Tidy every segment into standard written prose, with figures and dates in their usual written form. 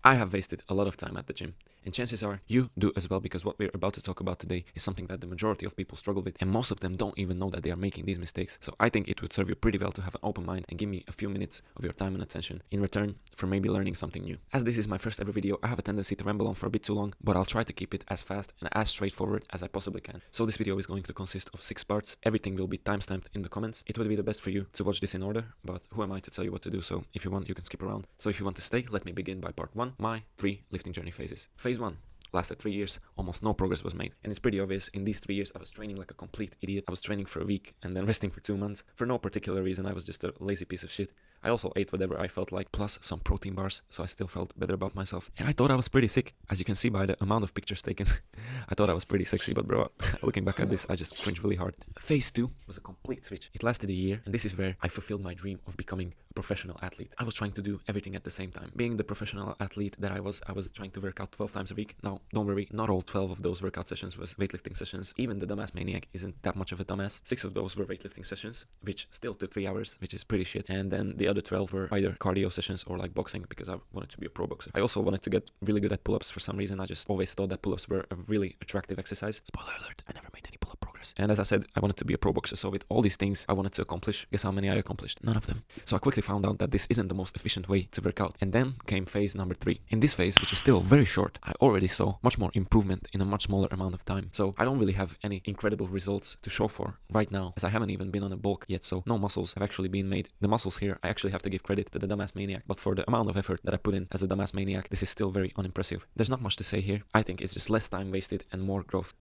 I have wasted a lot of time at the gym, and chances are you do as well, because what we're about to talk about today is something that the majority of people struggle with, and most of them don't even know that they are making these mistakes. So I think it would serve you pretty well to have an open mind and give me a few minutes of your time and attention in return for maybe learning something new. As this is my first ever video, I have a tendency to ramble on for a bit too long, but I'll try to keep it as fast and as straightforward as I possibly can. So this video is going to consist of 6 parts. Everything will be timestamped in the comments. It would be the best for you to watch this in order, but who am I to tell you what to do? So if you want, you can skip around. So if you want to stay, let me begin by part 1, my 3 lifting journey phases. Phase 1 lasted 3 years, almost no progress was made. And it's pretty obvious, in these 3 years I was training like a complete idiot. I was training for a week and then resting for 2 months. For no particular reason, I was just a lazy piece of shit. I also ate whatever I felt like, plus some protein bars, so I still felt better about myself. And I thought I was pretty sick, as you can see by the amount of pictures taken. I thought I was pretty sexy, but bro, looking back at this, I just cringe really hard. Phase 2 was a complete switch. It lasted a year, and this is where I fulfilled my dream of becoming a professional athlete. I was trying to do everything at the same time. Being the professional athlete that I was trying to work out 12 times a week. Now, don't worry, not all 12 of those workout sessions was weightlifting sessions. Even the dumbass maniac isn't that much of a dumbass. 6 of those were weightlifting sessions, which still took 3 hours, which is pretty shit. And then the other 12 were either cardio sessions or like boxing, because I wanted to be a pro boxer. I also wanted to get really good at pull-ups for some reason. I just always thought that pull-ups were a really attractive exercise. Spoiler alert, I never made any pull-up progress. And as I said, I wanted to be a pro boxer, so with all these things I wanted to accomplish, guess how many I accomplished? None of them. So I quickly found out that this isn't the most efficient way to work out. And then came phase number 3. In this phase, which is still very short, I already saw much more improvement in a much smaller amount of time. So I don't really have any incredible results to show for right now, as I haven't even been on a bulk yet, so no muscles have actually been made. The muscles here, I actually have to give credit to the dumbass maniac, but for the amount of effort that I put in as a dumbass maniac, this is still very unimpressive. There's not much to say here. I think it's just less time wasted and more growth.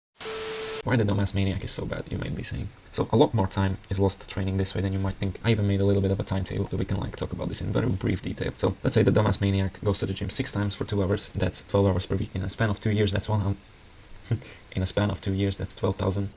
Why the dumbass maniac is so bad, you might be saying. So a lot more time is lost training this way than you might think. I even made a little bit of a timetable, so we can like talk about this in very brief detail. So let's say the dumbass maniac goes to the gym 6 times for 2 hours. That's 12 hours per week. In a span of 2 years, that's 100. In a span of 2 years, that's 12,000.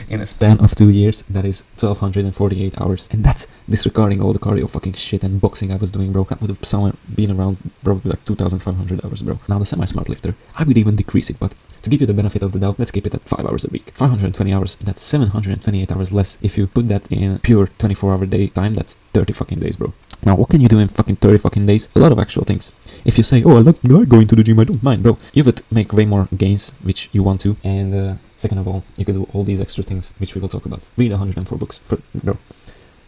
In a span of 2 years, that is 1,248 hours. And that's disregarding all the cardio fucking shit and boxing I was doing, bro. That would have somewhere been around probably like 2,500 hours, bro. Now the semi-smart lifter, I would even decrease it, but to give you the benefit of the doubt, let's keep it at 5 hours a week. 520 hours, that's 728 hours less. If you put that in pure 24-hour day time, that's 30 fucking days, bro. Now, what can you do in fucking 30 fucking days? A lot of actual things. If you say, oh, I like going to the gym, I don't mind, bro. You would make way more gains, which you want to. And second of all, you could do all these extra things, which we will talk about. Read 104 books. Bro,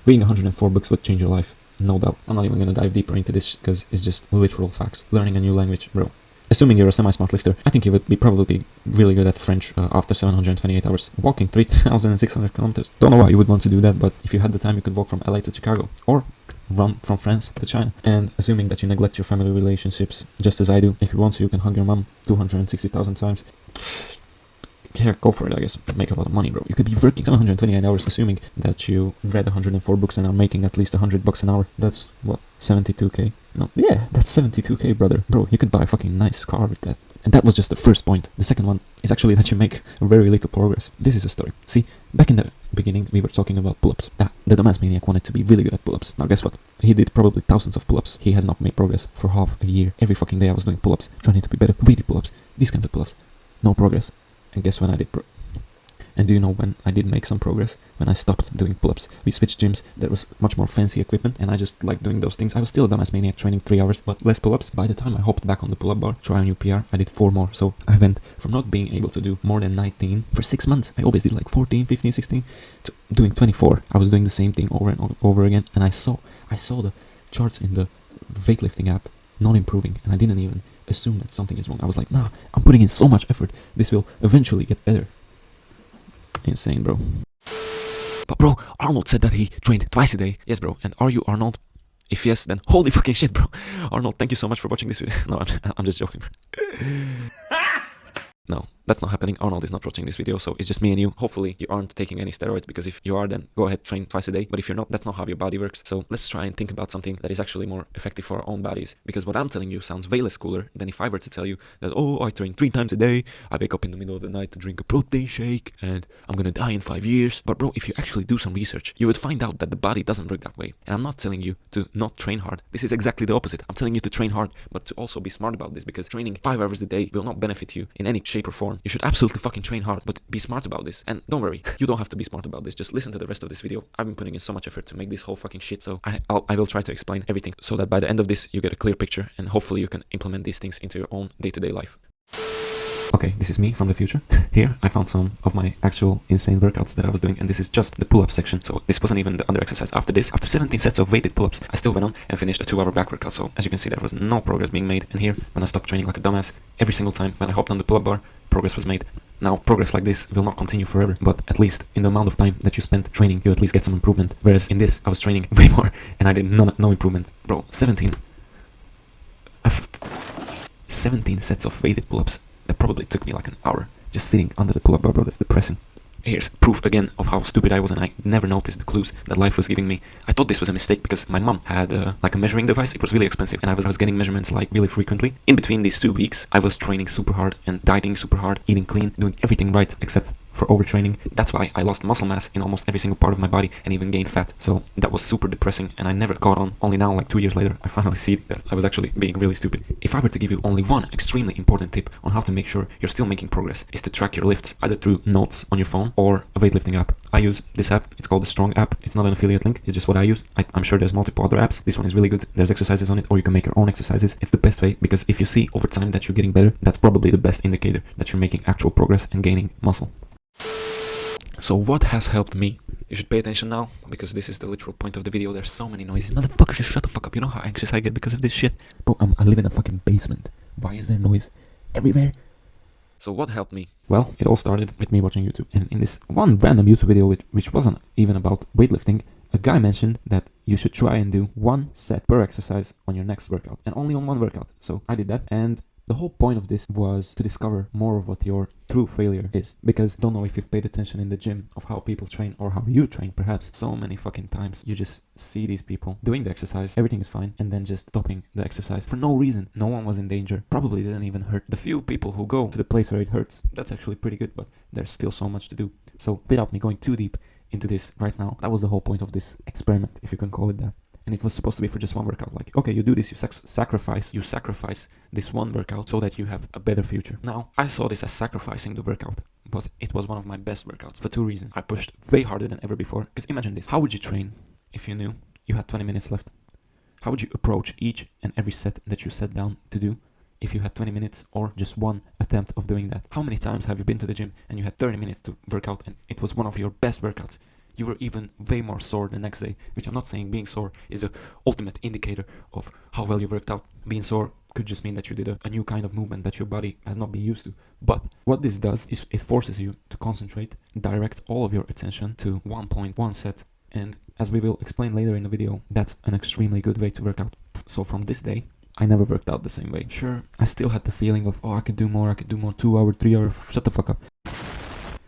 reading 104 books would change your life, no doubt. I'm not even gonna dive deeper into this, because it's just literal facts. Learning a new language, bro. Assuming you're a semi-smart lifter, I think you would be probably really good at French after 728 hours. Walking 3,600 kilometers. Don't know why you would want to do that, but if you had the time, you could walk from LA to Chicago, or run from France to China. And assuming that you neglect your family relationships, just as I do, if you want to, you can hug your mom 260,000 times. Yeah, go for it, I guess. Make a lot of money, bro. You could be working 728 hours, assuming that you read 104 books and are making at least $100 an hour. That's, what, 72k? No, yeah, that's 72k, brother. Bro, you could buy a fucking nice car with that. And that was just the first point. The second one is actually that you make very little progress. This is a story. See, back in the beginning, we were talking about pull-ups. The dumbass maniac wanted to be really good at pull-ups. Now, guess what? He did probably thousands of pull-ups. He has not made progress for half a year. Every fucking day I was doing pull-ups, trying to be better. Weighted pull-ups, these kinds of pull-ups. No progress. And guess when I did And do you know when I did make some progress? When I stopped doing pull-ups. We switched gyms, there was much more fancy equipment, and I just liked doing those things. I was still a dumbass maniac training 3 hours, but less pull-ups. By the time I hopped back on the pull-up bar, try a new PR, I did 4 more. So I went from not being able to do more than 19 for 6 months. I always did like 14, 15, 16, to doing 24. I was doing the same thing over and over again, and I saw the charts in the weightlifting app not improving, and I didn't even assume that something is wrong. I was like, nah, I'm putting in so much effort, this will eventually get better. Insane, bro. But bro, Arnold said that he trained twice a day. Yes, bro. And are you Arnold? If yes, then holy fucking shit, bro. Arnold, thank you so much for watching this video. No, I'm just joking. No, that's not happening. Arnold is not watching this video, so it's just me and you. Hopefully you aren't taking any steroids, because if you are, then go ahead, train twice a day. But if you're not, that's not how your body works. So let's try and think about something that is actually more effective for our own bodies, because what I'm telling you sounds way less cooler than if I were to tell you that, oh, I train 3 times a day, I wake up in the middle of the night to drink a protein shake, and I'm gonna die in 5 years. But bro, if you actually do some research, you would find out that the body doesn't work that way. And I'm not telling you to not train hard. This is exactly the opposite. I'm telling you to train hard, but to also be smart about this, because training 5 hours a day will not benefit you in any shape or form form. You should absolutely fucking train hard, but be smart about this. And don't worry, you don't have to be smart about this. Just listen to the rest of this video. I've been putting in so much effort to make this whole fucking shit, so I will try to explain everything so that by the end of this, you get a clear picture and hopefully you can implement these things into your own day-to-day life. Okay, this is me from the future. Here, I found some of my actual insane workouts that I was doing, and this is just the pull-up section, so this wasn't even the other exercise. After this, after 17 sets of weighted pull-ups, I still went on and finished a 2-hour back workout, so as you can see, there was no progress being made. And here, when I stopped training like a dumbass, every single time when I hopped on the pull-up bar, progress was made. Now, progress like this will not continue forever, but at least in the amount of time that you spent training, you at least get some improvement. Whereas in this, I was training way more, and I did no improvement. Bro, 17 sets of weighted pull-ups. That probably took me like an hour just sitting under the pull-up bar, bro. That's depressing. Here's proof again of how stupid I was, and I never noticed the clues that life was giving me. I thought this was a mistake because my mom had like a measuring device. It was really expensive, and I was getting measurements like really frequently. In between these 2 weeks, I was training super hard and dieting super hard, eating clean, doing everything right except for overtraining. That's why I lost muscle mass in almost every single part of my body and even gained fat. So that was super depressing, and I never caught on. Only now, like 2 years later, I finally see that I was actually being really stupid. If I were to give you only one extremely important tip on how to make sure you're still making progress, is to track your lifts either through notes on your phone or a weightlifting app. I use this app. It's called the Strong app. It's not an affiliate link. It's just what I use. I'm sure there's multiple other apps. This one is really good. There's exercises on it, or you can make your own exercises. It's the best way because if you see over time that you're getting better, that's probably the best indicator that you're making actual progress and gaining muscle. So what has helped me? You should pay attention now, because this is the literal point of the video. There's so many noises. Motherfucker, just shut the fuck up. You know how anxious I get because of this shit? Bro, I live in a fucking basement. Why is there noise everywhere? So what helped me? Well, it all started with me watching YouTube. And in this one random YouTube video, which wasn't even about weightlifting, a guy mentioned that you should try and do 1 set per exercise on your next workout. And only on one workout. So I did that, and the whole point of this was to discover more of what your true failure is. Because I don't know if you've paid attention in the gym of how people train or how you train, perhaps. So many fucking times you just see these people doing the exercise, everything is fine, and then just stopping the exercise for no reason. No one was in danger. Probably didn't even hurt. The few people who go to the place where it hurts, that's actually pretty good, but there's still so much to do. So without me going too deep into this right now, that was the whole point of this experiment, if you can call it that. And it was supposed to be for just one workout. Like, okay, you do this, you sacrifice this one workout so that you have a better future. Now, I saw this as sacrificing the workout, but it was one of my best workouts for 2 reasons. I pushed way harder than ever before. Because imagine this. How would you train if you knew you had 20 minutes left? How would you approach each and every set that you sat down to do if you had 20 minutes or just one attempt of doing that? How many times have you been to the gym and you had 30 minutes to work out and it was one of your best workouts? You were even way more sore the next day, which I'm not saying being sore is the ultimate indicator of how well you worked out. Being sore could just mean that you did a new kind of movement that your body has not been used to. But what this does is it forces you to concentrate, direct all of your attention to one point, one set. And as we will explain later in the video, that's an extremely good way to work out. So from this day, I never worked out the same way. Sure, I still had the feeling of, oh, I could do more, 2 hours, 3 hours, shut the fuck up.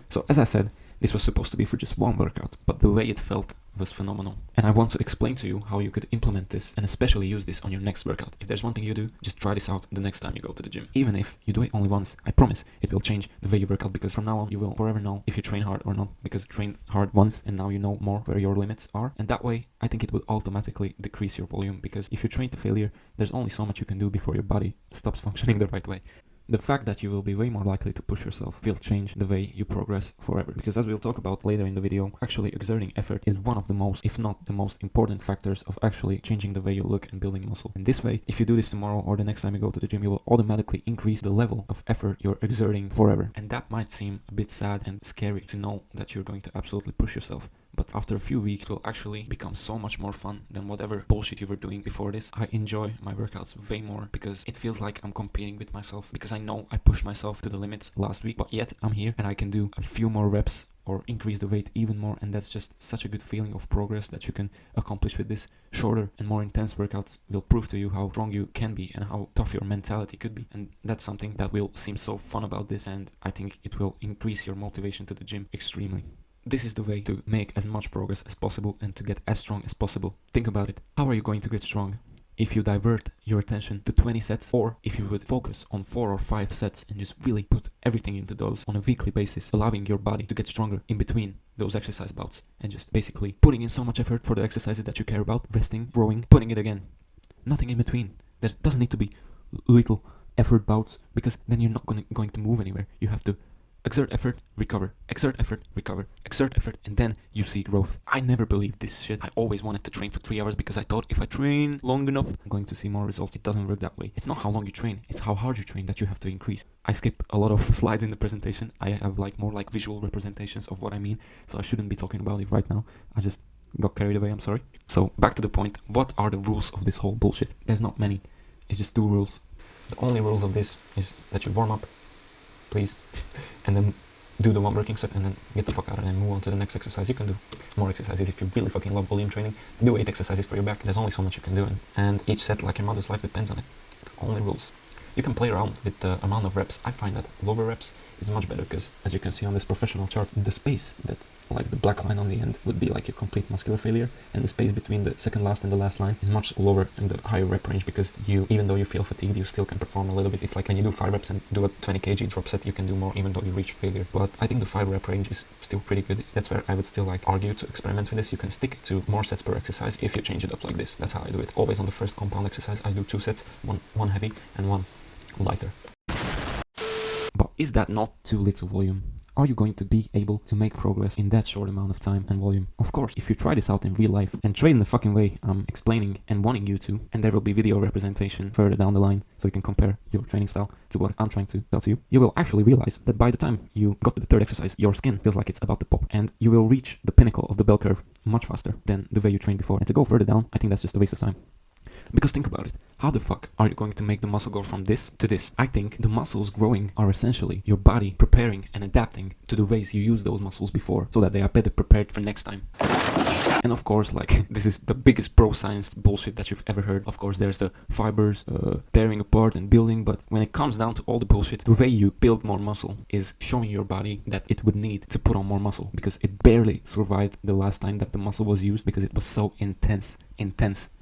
So as I said, this was supposed to be for just one workout, but the way it felt was phenomenal. And I want to explain to you how you could implement this and especially use this on your next workout. If there's one thing you do, just try this out the next time you go to the gym. Even if you do it only once, I promise it will change the way you work out, because from now on you will forever know if you train hard or not, because you trained hard once and now you know more where your limits are. And that way, I think it will automatically decrease your volume, because if you train to failure, there's only so much you can do before your body stops functioning the right way. The fact that you will be way more likely to push yourself will change the way you progress forever. Because as we'll talk about later in the video, actually exerting effort is one of the most, if not the most important factors of actually changing the way you look and building muscle. And this way, if you do this tomorrow or the next time you go to the gym, you will automatically increase the level of effort you're exerting forever. And that might seem a bit sad and scary to know that you're going to absolutely push yourself. But after a few weeks, it will actually become so much more fun than whatever bullshit you were doing before this. I enjoy my workouts way more because it feels like I'm competing with myself, because I know I pushed myself to the limits last week, but yet I'm here and I can do a few more reps or increase the weight even more, and that's just such a good feeling of progress that you can accomplish with this. Shorter and more intense workouts will prove to you how strong you can be and how tough your mentality could be, and that's something that will seem so fun about this, and I think it will increase your motivation to the gym extremely. This is the way to make as much progress as possible and to get as strong as possible. Think about it. How are you going to get strong? If you divert your attention to 20 sets, or if you would focus on 4 or 5 sets and just really put everything into those on a weekly basis, allowing your body to get stronger in between those exercise bouts and just basically putting in so much effort for the exercises that you care about, resting, growing, putting it again. Nothing in between. There doesn't need to be little effort bouts, because then you're not going to move anywhere. You have to exert effort, recover, exert effort, recover, exert effort, and then you see growth. I never believed this shit. I always wanted to train for 3 hours because I thought if I train long enough, I'm going to see more results. It doesn't work that way. It's not how long you train, it's how hard you train that you have to increase. I skipped a lot of slides in the presentation. I have more visual representations of what I mean, so I shouldn't be talking about it right now. I just got carried away, I'm sorry. So back to the point, what are the rules of this whole bullshit? There's not many, it's just 2 rules. The only rules of this is that you warm up, please, and then do the one working set and then get the fuck out and then move on to the next exercise. You can do more exercises if you really fucking love volume training. Do 8 exercises for your back. There's only so much you can do, and each set, like your mother's life, depends on it. The only rules. You can play around with the amount of reps. I find that lower reps is much better because, as you can see on this professional chart, the space that, like the black line on the end, would be like your complete muscular failure, and the space between the second last and the last line is much lower in the higher rep range, because you, even though you feel fatigued, you still can perform a little bit. It's like when you do 5 reps and do a 20 kg drop set, you can do more even though you reach failure. But I think the 5 rep range is still pretty good. That's where I would still argue to experiment with this. You can stick to more sets per exercise if you change it up like this. That's how I do it. Always on the first compound exercise, I do 2 sets, one heavy and one lighter. But is that not too little volume? Are you going to be able to make progress in that short amount of time and volume? Of course, if you try this out in real life and train the fucking way I'm explaining and wanting you to, and there will be video representation further down the line so you can compare your training style to what I'm trying to tell to you, you will actually realize that by the time you got to the 3rd exercise, your skin feels like it's about to pop, and you will reach the pinnacle of the bell curve much faster than the way you trained before. And to go further down, I think that's just a waste of time. Because think about it, how the fuck are you going to make the muscle go from this to this? I think the muscles growing are essentially your body preparing and adapting to the ways you used those muscles before, so that they are better prepared for next time. And of course, this is the biggest bro science bullshit that you've ever heard. Of course, there's the fibers tearing apart and building, but when it comes down to all the bullshit, the way you build more muscle is showing your body that it would need to put on more muscle, because it barely survived the last time that the muscle was used because it was so intense.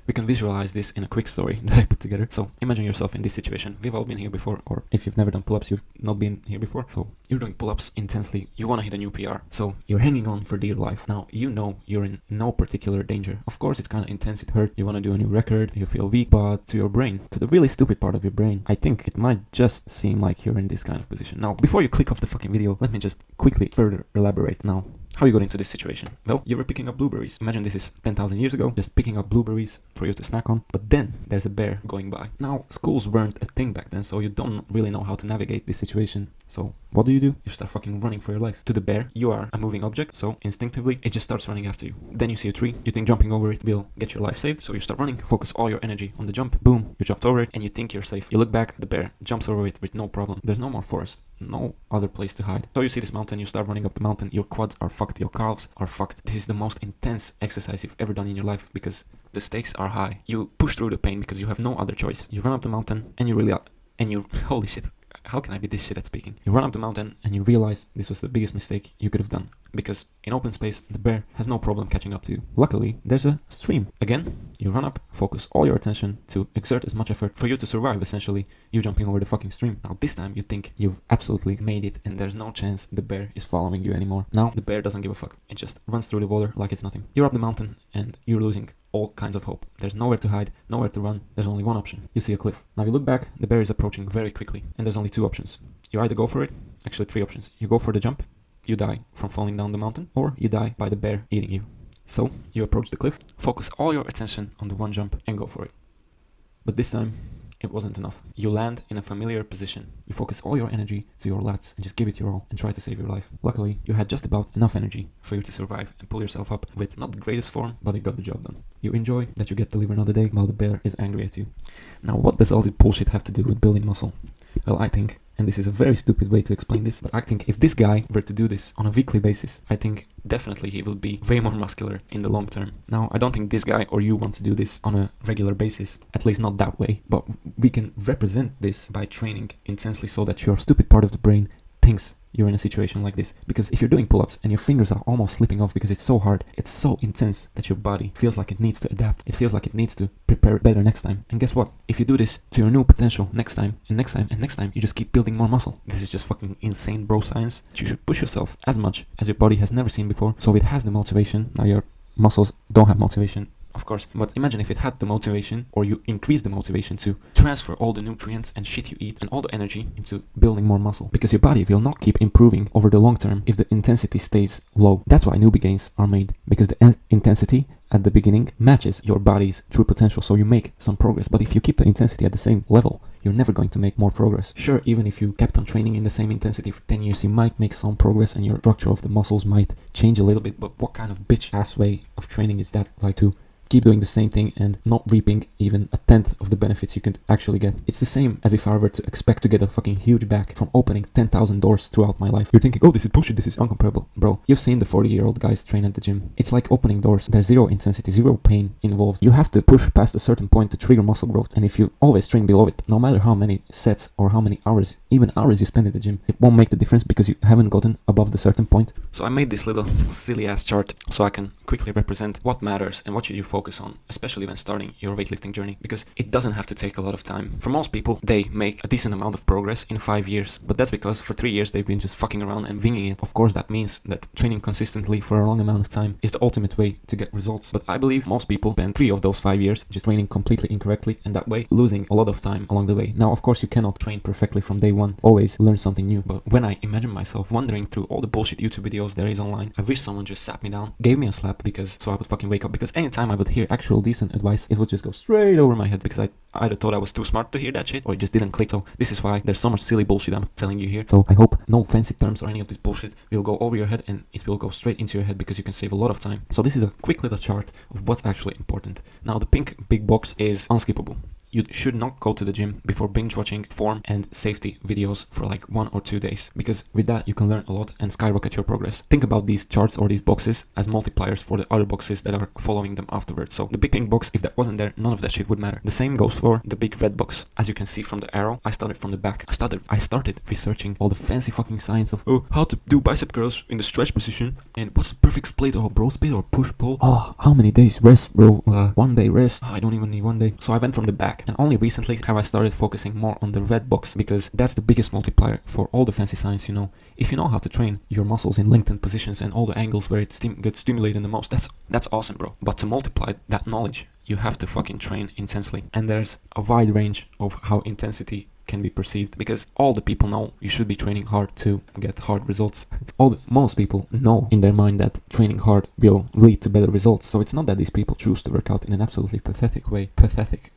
We can visualize this in a quick story that I put together. So imagine yourself in this situation. We've all been here before, or if you've never done pull-ups, you've not been here before. So you're doing pull-ups intensely. You want to hit a new PR. So you're hanging on for dear life. Now, you know you're in no particular danger. Of course, it's kind of intense. It hurts. You want to do a new record. You feel weak. But to your brain, to the really stupid part of your brain, I think it might just seem like you're in this kind of position. Now, before you click off the fucking video, let me just quickly further elaborate. Now, how you got into this situation? Well, you were picking up blueberries. Imagine this is 10,000 years ago, just picking up blueberries for you to snack on. But then there's a bear going by. Now, schools weren't a thing back then, so you don't really know how to navigate this situation. So what do? You start fucking running for your life. To the bear, you are a moving object, so instinctively, it just starts running after you. Then you see a tree, you think jumping over it will get your life saved, so you start running, focus all your energy on the jump, boom, you jumped over it, and you think you're safe. You look back, the bear jumps over it with no problem. There's no more forest, no other place to hide. So you see this mountain, you start running up the mountain, your quads are fucked, your calves are fucked. This is the most intense exercise you've ever done in your life because the stakes are high. You push through the pain because you have no other choice. You run up the mountain and holy shit, how can I be this shit at speaking? You run up the mountain and you realize this was the biggest mistake you could have done, because in open space, the bear has no problem catching up to you. Luckily, there's a stream. Again, you run up, focus all your attention to exert as much effort for you to survive, essentially, you jumping over the fucking stream. Now, this time, you think you've absolutely made it and there's no chance the bear is following you anymore. Now, the bear doesn't give a fuck. It just runs through the water like it's nothing. You're up the mountain and you're losing all kinds of hope. There's nowhere to hide, nowhere to run. There's only one option. You see a cliff. Now you look back, the bear is approaching very quickly, and there's only 2 options. You either go for it, actually 3 options. You go for the jump, you die from falling down the mountain, or you die by the bear eating you. So you approach the cliff, focus all your attention on the one jump, and go for it. But this time, it wasn't enough. You land in a familiar position. You focus all your energy to your lats and just give it your all and try to save your life. Luckily, you had just about enough energy for you to survive and pull yourself up with not the greatest form, but it got the job done. You enjoy that you get to live another day while the bear is angry at you. Now, what does all this bullshit have to do with building muscle? Well, I think, and this is a very stupid way to explain this, but I think if this guy were to do this on a weekly basis, I think definitely he will be way more muscular in the long term. Now, I don't think this guy or you want to do this on a regular basis, at least not that way, but we can represent this by training intensely so that your stupid part of the brain thinks you're in a situation like this. Because if you're doing pull-ups and your fingers are almost slipping off because it's so hard, it's so intense that your body feels like it needs to adapt. It feels like it needs to prepare better next time. And guess what? If you do this to your new potential next time, and next time, and next time, you just keep building more muscle. This is just fucking insane bro science. You should push yourself as much as your body has never seen before, so it has the motivation. Now your muscles don't have motivation of course. But imagine if it had the motivation, or you increase the motivation to transfer all the nutrients and shit you eat and all the energy into building more muscle. Because your body will not keep improving over the long term if the intensity stays low. That's why newbie gains are made, because the intensity at the beginning matches your body's true potential, so you make some progress. But if you keep the intensity at the same level, you're never going to make more progress. Sure, even if you kept on training in the same intensity for 10 years, you might make some progress and your structure of the muscles might change a little bit, but what kind of bitch-ass way of training is that? Like to keep doing the same thing and not reaping even a tenth of the benefits you could actually get. It's the same as if I were to expect to get a fucking huge back from opening 10,000 doors throughout my life. You're thinking, oh, this is bullshit, this is uncomparable. Bro, you've seen the 40-year-old guys train at the gym. It's like opening doors. There's zero intensity, zero pain involved. You have to push past a certain point to trigger muscle growth, and if you always train below it, no matter how many sets or how many hours, even hours you spend at the gym, it won't make the difference because you haven't gotten above the certain point. So I made this little silly ass chart so I can quickly represent what matters and what should you focus on, especially when starting your weightlifting journey, because it doesn't have to take a lot of time. For most people, they make a decent amount of progress in 5 years, but that's because for 3 years they've been just fucking around and winging it. Of course, that means that training consistently for a long amount of time is the ultimate way to get results. But I believe most people spend 3 of those 5 years just training completely incorrectly, and that way losing a lot of time along the way. Now, of course, you cannot train perfectly from day one, always learn something new. But when I imagine myself wandering through all the bullshit YouTube videos there is online, I wish someone just sat me down, gave me a slap, because so I would fucking wake up, because anytime I would hear actual decent advice, it would just go straight over my head, because I either thought I was too smart to hear that shit, or it just didn't click. So this is why there's so much silly bullshit I'm telling you here. So I hope no fancy terms or any of this bullshit will go over your head, and it will go straight into your head, because you can save a lot of time. So this is a quick little chart of what's actually important. Now the pink big box is unskippable. You should not go to the gym before binge watching form and safety videos for like 1 or 2 days, because with that you can learn a lot and skyrocket your progress. Think about these charts or these boxes as multipliers for the other boxes that are following them afterwards. So the big pink box, if that wasn't there, none of that shit would matter. The same goes for the big red box. As you can see from the arrow, I started from the back. I started researching all the fancy fucking science of how to do bicep curls in the stretch position, and what's the perfect split or bro split or push pull. Oh, how many days rest, bro? 1 day rest. I don't even need 1 day. So I went from the back. And only recently have I started focusing more on the red box, because that's the biggest multiplier for all the fancy science, you know. If you know how to train your muscles in lengthened positions and all the angles where it gets stimulated the most, that's awesome, bro. But to multiply that knowledge, you have to fucking train intensely. And there's a wide range of how intensity can be perceived, because all the people know you should be training hard to get hard results. Most people know in their mind that training hard will lead to better results. So it's not that these people choose to work out in an absolutely pathetic way. Pathetic.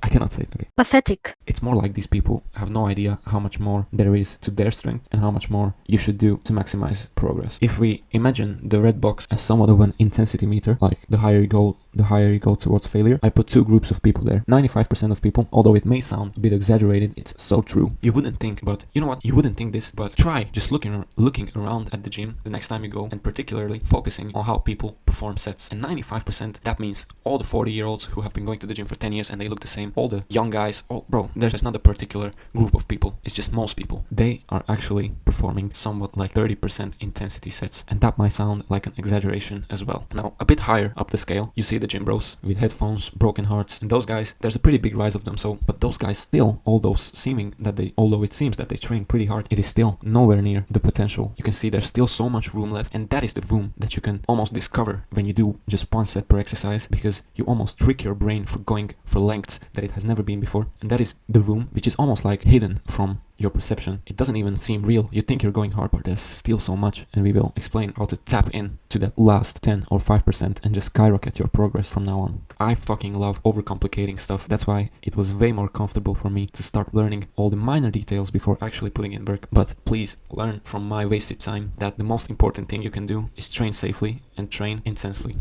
I cannot say it. Okay. Pathetic. It's more like these people have no idea how much more there is to their strength and how much more you should do to maximize progress. If we imagine the red box as somewhat of an intensity meter, like the higher you go towards failure, I put 2 groups of people there. 95% of people, although it may sound a bit exaggerated, it's so true. You wouldn't think, but you know what? You wouldn't think this, but try just looking around at the gym the next time you go, and particularly focusing on how people perform sets. And 95%, that means all the 40-year-olds who have been going to the gym for 10 years and they look the same, all the young guys, bro, there's not a particular group of people, it's just most people. They are actually performing somewhat like 30% intensity sets, and that might sound like an exaggeration as well. Now, a bit higher up the scale, you see the gym bros with headphones, broken hearts, and those guys, there's a pretty big rise of them. But those guys still, although it seems that they train pretty hard, it is still nowhere near the potential. You can see there's still so much room left, and that is the room that you can almost discover when you do just 1 set per exercise, because you almost trick your brain for going for lengths that it has never been before. And that is the room which is almost like hidden from your perception. It doesn't even seem real. You think you're going hard, but there's still so much, and we will explain how to tap in to that last 10 or 5% and just skyrocket your progress from now on. I fucking love overcomplicating stuff. That's why it was way more comfortable for me to start learning all the minor details before actually putting in work. But please learn from my wasted time that the most important thing you can do is train safely and train intensely.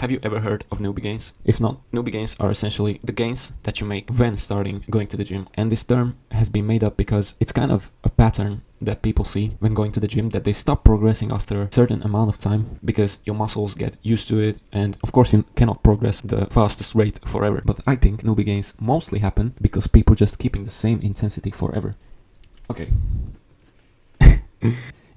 Have you ever heard of newbie gains? If not, newbie gains are essentially the gains that you make when starting going to the gym. And this term has been made up because it's kind of a pattern that people see when going to the gym, that they stop progressing after a certain amount of time because your muscles get used to it, and of course you cannot progress the fastest rate forever. But I think newbie gains mostly happen because people just keeping the same intensity forever. Okay.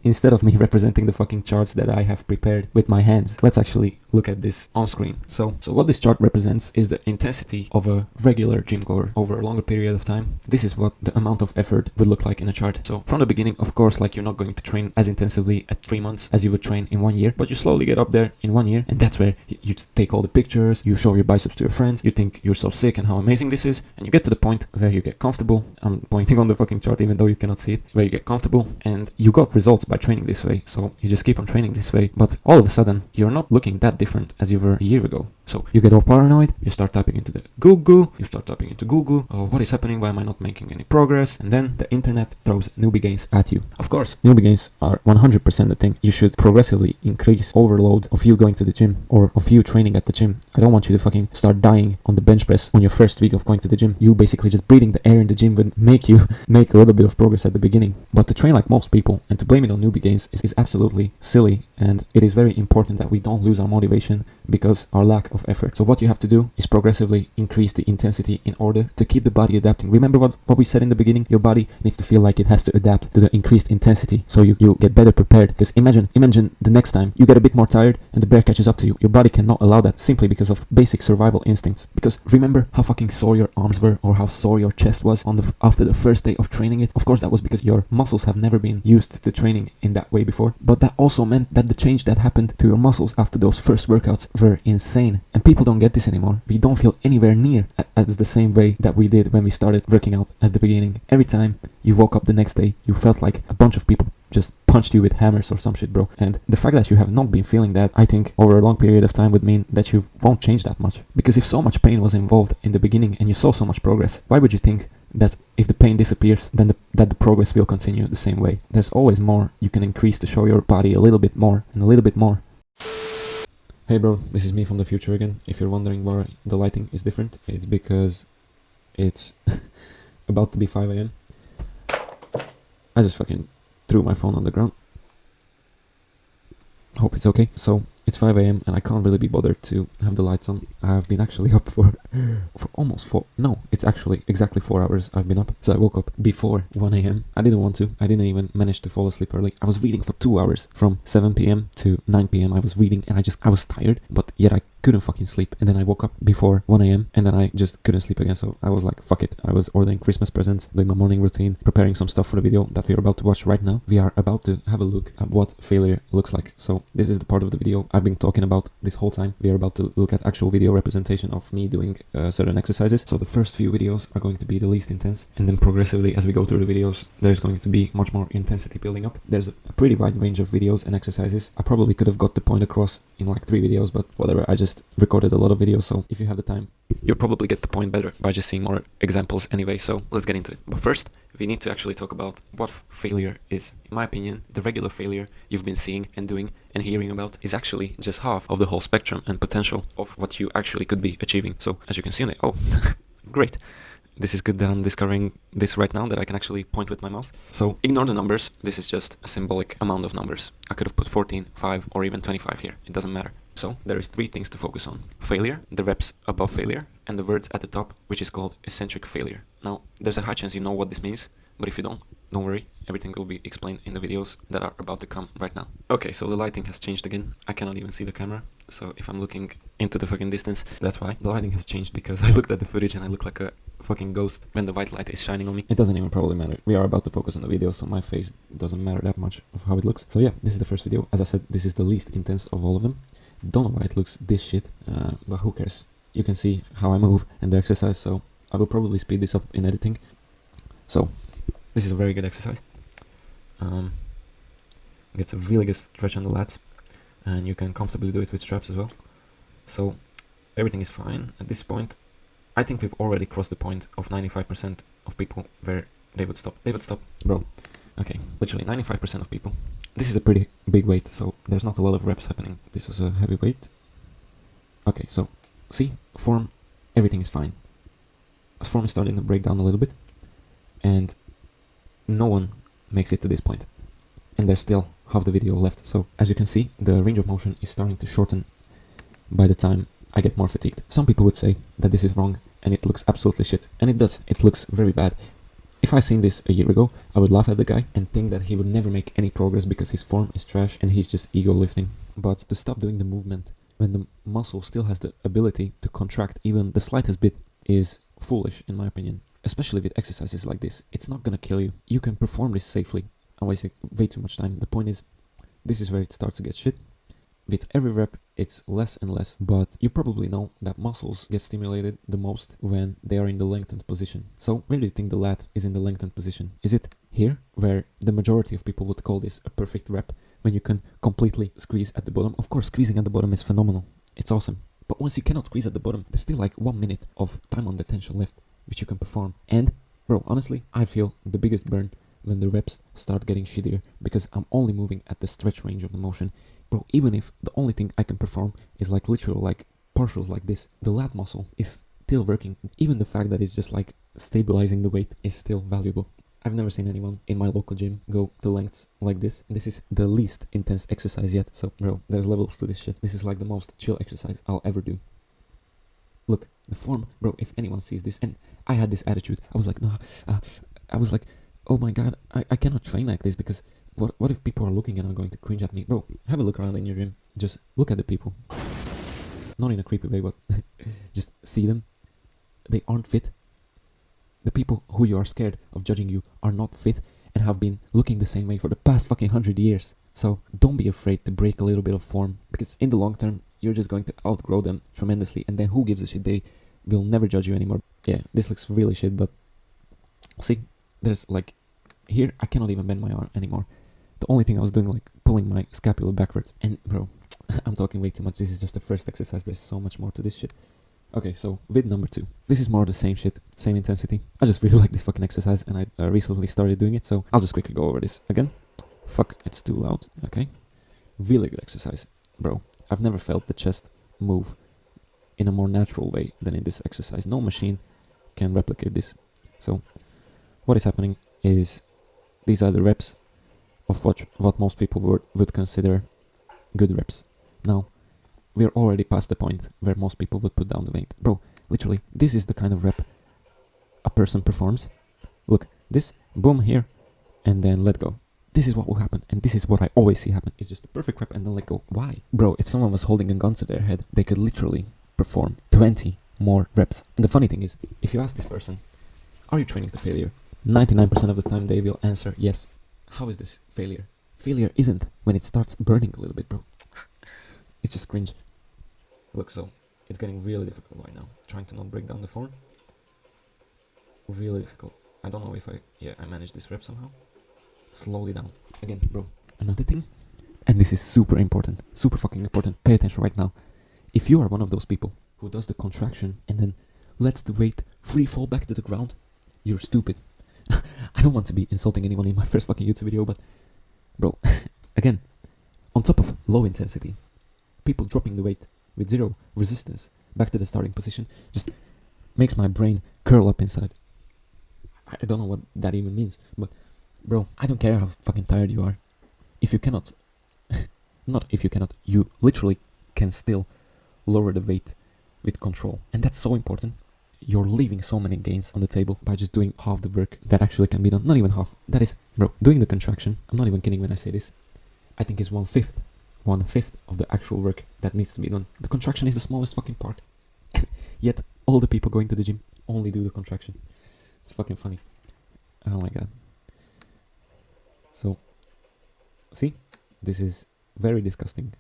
instead of me representing the fucking charts that I have prepared with my hands, let's actually look at this on screen. So what this chart represents is the intensity of a regular gym goer over a longer period of time. This is what the amount of effort would look like in a chart. So from the beginning, of course, like you're not going to train as intensively at 3 months as you would train in 1 year, but you slowly get up there in 1 year, and that's where you take all the pictures, you show your biceps to your friends, you think you're so sick and how amazing this is, and you get to the point where you get comfortable. I'm pointing on the fucking chart even though you cannot see it, where you get comfortable and you got results by training this way. So you just keep on training this way, but all of a sudden you're not looking that different as you were a year ago. So you get all paranoid, you start typing into the Google, oh, what is happening, why am I not making any progress? And then the internet throws newbie gains at you. Of course, newbie gains are 100% the thing. You should progressively increase overload of you going to the gym or of you training at the gym. I don't want you to fucking start dying on the bench press on your first week of going to the gym. You basically just breathing the air in the gym would make you make a little bit of progress at the beginning. But to train like most people and to blame it on newbie gains is absolutely silly, and it is very important that we don't lose our motivation because our lack of effort. So what you have to do is progressively increase the intensity in order to keep the body adapting. Remember what we said in the beginning? Your body needs to feel like it has to adapt to the increased intensity so you get better prepared. Because imagine the next time you get a bit more tired and the bear catches up to you. Your body cannot allow that simply because of basic survival instincts. Because remember how fucking sore your arms were or how sore your chest was after the first day of training it? Of course that was because your muscles have never been used to training in that way before. But that also meant that the change that happened to your muscles after those first workouts were insane. And people don't get this anymore. We don't feel anywhere near as the same way that we did when we started working out at the beginning. Every time you woke up the next day, you felt like a bunch of people just punched you with hammers or some shit, bro. And the fact that you have not been feeling that, I think over a long period of time would mean that you won't change that much. Because if so much pain was involved in the beginning and you saw so much progress, why would you think that if the pain disappears, then that the progress will continue the same way? There's always more you can increase to show your body a little bit more and a little bit more. Hey bro, this is me from the future again. If you're wondering why the lighting is different, it's because it's about to be 5 a.m. I just fucking threw my phone on the ground. Hope it's okay. So it's 5 a.m. and I can't really be bothered to have the lights on. I've been actually up for almost 4, no, it's actually exactly 4 hours I've been up. So I woke up before 1 a.m. I didn't want to. I didn't even manage to fall asleep early. I was reading for 2 hours from 7 p.m. to 9 p.m. I was reading and I was tired, but yet I couldn't fucking sleep. And then I woke up before 1 a.m. and then I just couldn't sleep again. So I was like, fuck it. I was ordering Christmas presents, doing my morning routine, preparing some stuff for the video that we're about to watch right now. We are about to have a look at what failure looks like. So this is the part of the video I've been talking about this whole time. We are about to look at actual video representation of me doing certain exercises. So the first few videos are going to be the least intense, and then progressively as we go through the videos, there's going to be much more intensity building up. There's a pretty wide range of videos and exercises. I probably could have got the point across in like 3 videos, but whatever. I just recorded a lot of videos, so if you have the time, you'll probably get the point better by just seeing more examples anyway. So let's get into it. But first, we need to actually talk about what failure is. In my opinion, the regular failure you've been seeing and doing and hearing about is actually just half of the whole spectrum and potential of what you actually could be achieving. So as you can see on it, oh, great. This is good that I'm discovering this right now, that I can actually point with my mouse. So ignore the numbers. This is just a symbolic amount of numbers. I could have put 14, 5, or even 25 here. It doesn't matter. So there is 3 things to focus on: failure, the reps above failure, and the words at the top, which is called eccentric failure. Now, there's a high chance you know what this means, but if you don't worry, everything will be explained in the videos that are about to come right now. Okay, so the lighting has changed again. I cannot even see the camera, so if I'm looking into the fucking distance, that's why. The lighting has changed because I looked at the footage and I look like a fucking ghost when the white light is shining on me. It doesn't even probably matter. We are about to focus on the video, so my face doesn't matter that much of how it looks. So yeah, this is the first video. As I said, this is the least intense of all of them. Don't know why it looks this shit, but who cares? You can see how I move and the exercise, so I will probably speed this up in editing. So this is a very good exercise. Gets a really good stretch on the lats, and you can comfortably do it with straps as well. So everything is fine at this point. I think we've already crossed the point of 95% of people where they would stop. They would stop, bro. Okay, literally 95% of people. This is a pretty big weight, so there's not a lot of reps happening. This was a heavy weight. Okay, so see, form, everything is fine. Form is starting to break down a little bit, and no one makes it to this point. And there's still half the video left. So as you can see, the range of motion is starting to shorten by the time I get more fatigued. Some people would say that this is wrong and it looks absolutely shit. And it does. It looks very bad. If I seen this a year ago, I would laugh at the guy and think that he would never make any progress because his form is trash and he's just ego lifting. But to stop doing the movement when the muscle still has the ability to contract even the slightest bit is foolish in my opinion. Especially with exercises like this, it's not gonna kill you. You can perform this safely. I'm wasting way too much time. The point is, this is where it starts to get shit. With every rep, it's less and less, but you probably know that muscles get stimulated the most when they are in the lengthened position. So where do you think the lat is in the lengthened position? Is it here, where the majority of people would call this a perfect rep, when you can completely squeeze at the bottom? Of course, squeezing at the bottom is phenomenal. It's awesome. But once you cannot squeeze at the bottom, there's still like 1 minute of time under tension left, which you can perform. And, bro, honestly, I feel the biggest burn when the reps start getting shittier, because I'm only moving at the stretch range of the motion. Bro, even if the only thing I can perform is like literal like partials like this, the lat muscle is still working. Even the fact that it's just like stabilizing the weight is still valuable. I've never seen anyone in my local gym go to lengths like this. And this is the least intense exercise yet. So, bro, there's levels to this shit. This is like the most chill exercise I'll ever do. Look, the form, bro, if anyone sees this, and I had this attitude, I was like, no, I was like, oh my god, I cannot train like this because what if people are looking and are going to cringe at me? Bro, have a look around in your gym. Just look at the people. Not in a creepy way, but just see them. They aren't fit. The people who you are scared of judging you are not fit and have been looking the same way for the past fucking 100 years. So don't be afraid to break a little bit of form, because in the long term, you're just going to outgrow them tremendously, and then who gives a shit? They will never judge you anymore. Yeah, this looks really shit, but see, there's like, here I cannot even bend my arm anymore. The only thing I was doing, like pulling my scapula backwards. And bro, I'm talking way too much. This is just the first exercise. There's so much more to this shit. Okay, so with number 2. This is more the same shit, same intensity. I just really like this fucking exercise, and I recently started doing it, so I'll just quickly go over this again. Fuck, it's too loud. Okay. Really good exercise. Bro, I've never felt the chest move in a more natural way than in this exercise. No machine can replicate this. So what is happening is, these are the reps of what most people would consider good reps. Now, we're already past the point where most people would put down the weight. Bro, literally, this is the kind of rep a person performs. Look, this, boom, here, and then let go. This is what will happen, and this is what I always see happen. It's just the perfect rep and then let go. Why? Bro, if someone was holding a gun to their head, they could literally perform 20 more reps. And the funny thing is, if you ask this person, are you training to failure? 99% of the time they will answer yes. How is this failure? Failure isn't when it starts burning a little bit, bro. It's just cringe. Look, so it's getting really difficult right now. Trying to not break down the form. Really difficult. I don't know if I managed this rep somehow. Slowly down. Again, bro. Another thing, and this is super important, super fucking important. Pay attention right now. If you are one of those people who does the contraction and then lets the weight free fall back to the ground, you're stupid. I don't want to be insulting anyone in my first fucking YouTube video, but bro, again, on top of low intensity, people dropping the weight with zero resistance back to the starting position just makes my brain curl up inside. I don't know what that even means, but bro, I don't care how fucking tired you are. If you cannot, you literally can still lower the weight with control. And that's so important. You're leaving so many gains on the table by just doing half the work that actually can be done. Not even half. That is, bro, doing the contraction, I'm not even kidding when I say this, I think is 1/5 of the actual work that needs to be done. The contraction is the smallest fucking part. Yet, all the people going to the gym only do the contraction. It's fucking funny. Oh my god. So, see? This is very disgusting.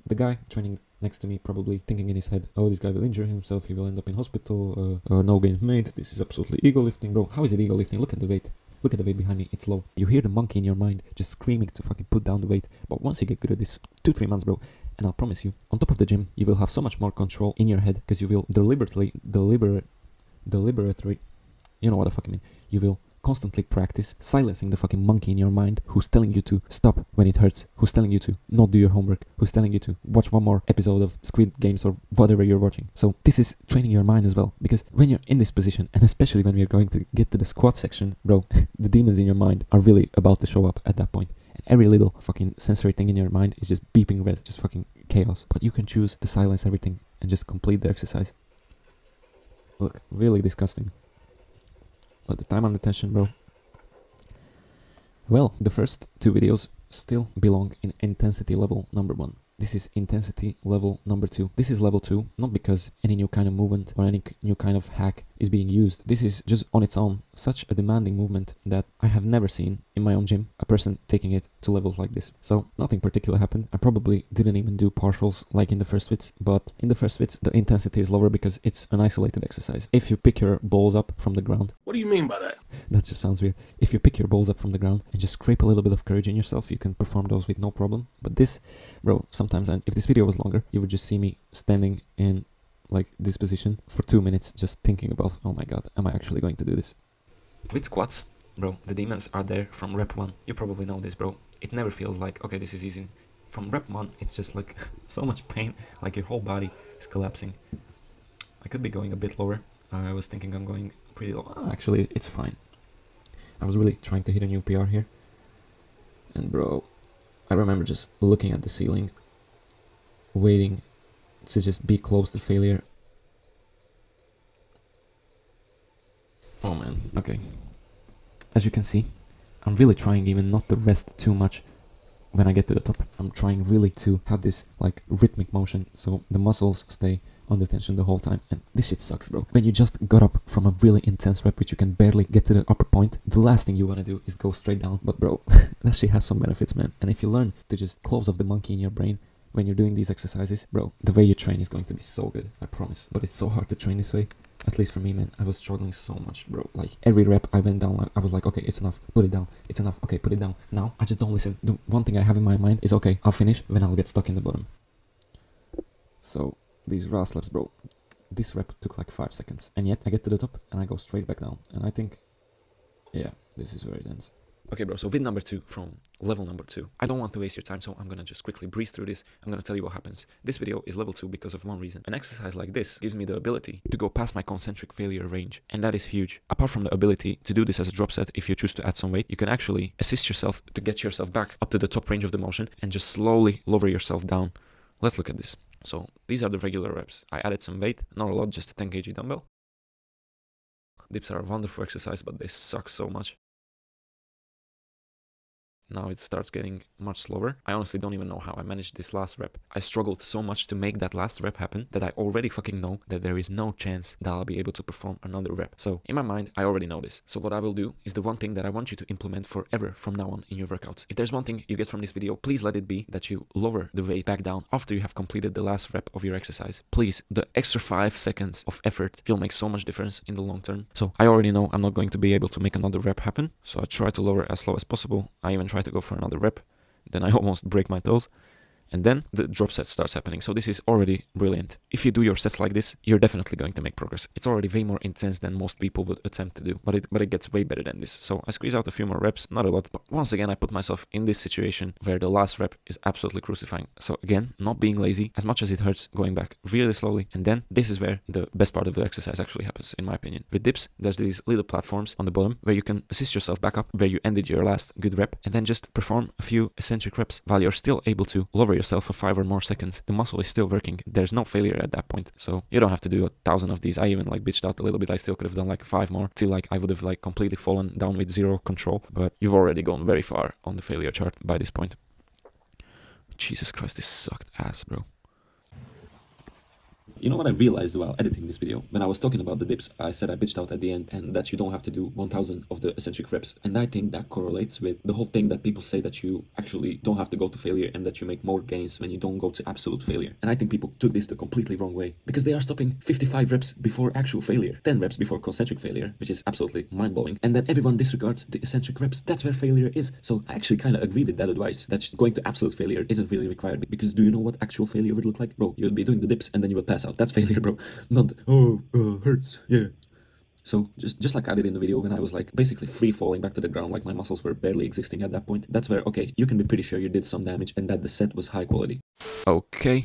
The guy training next to me probably thinking in his head, oh, this guy will injure himself, he will end up in hospital, no gains made, this is absolutely ego lifting. Bro, how is it ego lifting? Look at the weight. Look at the weight behind me, it's low. You hear the monkey in your mind just screaming to fucking put down the weight. But once you get good at this, 2-3 months, bro, and I'll promise you, on top of the gym, you will have so much more control in your head, because you will deliberately, you know what I fucking mean, you will constantly practice silencing the fucking monkey in your mind who's telling you to stop when it hurts, who's telling you to not do your homework, who's telling you to watch one more episode of Squid Games or whatever you're watching. So this is training your mind as well, because when you're in this position, and especially when we're going to get to the squat section, bro, the demons in your mind are really about to show up at that point. And every little fucking sensory thing in your mind is just beeping red, just fucking chaos. But you can choose to silence everything and just complete the exercise. Look, really disgusting. But the time under tension, bro. Well, the first two videos still belong in intensity level number 1. This is intensity level number 2. This is level 2, not because any new kind of movement or any new kind of hack is being used. This is just on its own such a demanding movement that I have never seen in my own gym a person taking it to levels like this. So nothing particular happened. I probably didn't even do partials like in the first fits, but in the first fits the intensity is lower because it's an isolated exercise. If you pick your balls up from the ground. What do you mean by that? That just sounds weird. If you pick your balls up from the ground and just scrape a little bit of courage in yourself, you can perform those with no problem. But this, bro, sometimes, and if this video was longer, you would just see me standing in like this position for 2 minutes just thinking about, oh my god, am I actually going to do this? With squats, bro, the demons are there from rep 1. You probably know this, bro. It never feels like, okay, this is easy. From rep 1, it's just like so much pain, like your whole body is collapsing. I could be going a bit lower. I was thinking I'm going pretty low. Actually, it's fine. I was really trying to hit a new PR here. And bro, I remember just looking at the ceiling, waiting to just be close to failure. Oh man, okay. As you can see, I'm really trying even not to rest too much when I get to the top. I'm trying really to have this like rhythmic motion so the muscles stay under tension the whole time, and this shit sucks, bro. When you just got up from a really intense rep which you can barely get to the upper point, the last thing you want to do is go straight down. But bro, that shit has some benefits, man. And if you learn to just close off the monkey in your brain when you're doing these exercises, bro, the way you train is going to be so good, I promise. But it's so hard to train this way. At least for me, man, I was struggling so much, bro. Like every rep I went down, I was like, okay, it's enough, put it down, it's enough, okay, put it down. Now I just don't listen. The one thing I have in my mind is, okay, I'll finish when I'll get stuck in the bottom. So these RA slaps, bro, this rep took like 5 seconds, and yet I get to the top and I go straight back down, and I think, yeah, this is where it ends. Okay, bro, so vid number 2 from level number 2. I don't want to waste your time, so I'm gonna just quickly breeze through this. I'm gonna tell you what happens. This video is level 2 because of one reason. An exercise like this gives me the ability to go past my concentric failure range, and that is huge. Apart from the ability to do this as a drop set, if you choose to add some weight, you can actually assist yourself to get yourself back up to the top range of the motion and just slowly lower yourself down. Let's look at this. So these are the regular reps. I added some weight, not a lot, just a 10 kg dumbbell. Dips are a wonderful exercise, but they suck so much. Now it starts getting much slower. I honestly don't even know how I managed this last rep. I struggled so much to make that last rep happen that I already fucking know that there is no chance that I'll be able to perform another rep. So in my mind, I already know this. So what I will do is the one thing that I want you to implement forever from now on in your workouts. If there's one thing you get from this video, please let it be that you lower the weight back down after you have completed the last rep of your exercise. Please, the extra 5 seconds of effort will make so much difference in the long term. So I already know I'm not going to be able to make another rep happen. So I try to lower as slow as possible. I even try to go for another rep, then I almost break my toes, and then the drop set starts happening. So this is already brilliant. If you do your sets like this, you're definitely going to make progress. It's already way more intense than most people would attempt to do, but it gets way better than this. So I squeeze out a few more reps, not a lot, but once again I put myself in this situation where the last rep is absolutely crucifying. So again, not being lazy, as much as it hurts, going back really slowly, and then this is where the best part of the exercise actually happens, in my opinion. With dips, there's these little platforms on the bottom where you can assist yourself back up where you ended your last good rep, and then just perform a few eccentric reps while you're still able to lower yourself for 5 or more seconds. The muscle is still working. There's no failure at that point. So you don't have to do 1,000 of these. I even like bitched out a little bit. I still could have done like 5 more till like I would have like completely fallen down with zero control. But you've already gone very far on the failure chart by this point. Jesus Christ, this sucked ass, bro. You know what I realized while editing this video? When I was talking about the dips, I said I bitched out at the end and that you don't have to do 1,000 of the eccentric reps. And I think that correlates with the whole thing that people say that you actually don't have to go to failure and that you make more gains when you don't go to absolute failure. And I think people took this the completely wrong way because they are stopping 55 reps before actual failure, 10 reps before concentric failure, which is absolutely mind-blowing. And then everyone disregards the eccentric reps. That's where failure is. So I actually kind of agree with that advice that going to absolute failure isn't really required, because do you know what actual failure would look like? Bro, you'd be doing the dips and then you would pass out. That's failure, bro. Not hurts, yeah. So just like I did in the video when I was like basically free falling back to the ground, like my muscles were barely existing at that point. That's where, okay, you can be pretty sure you did some damage and that the set was high quality. Okay,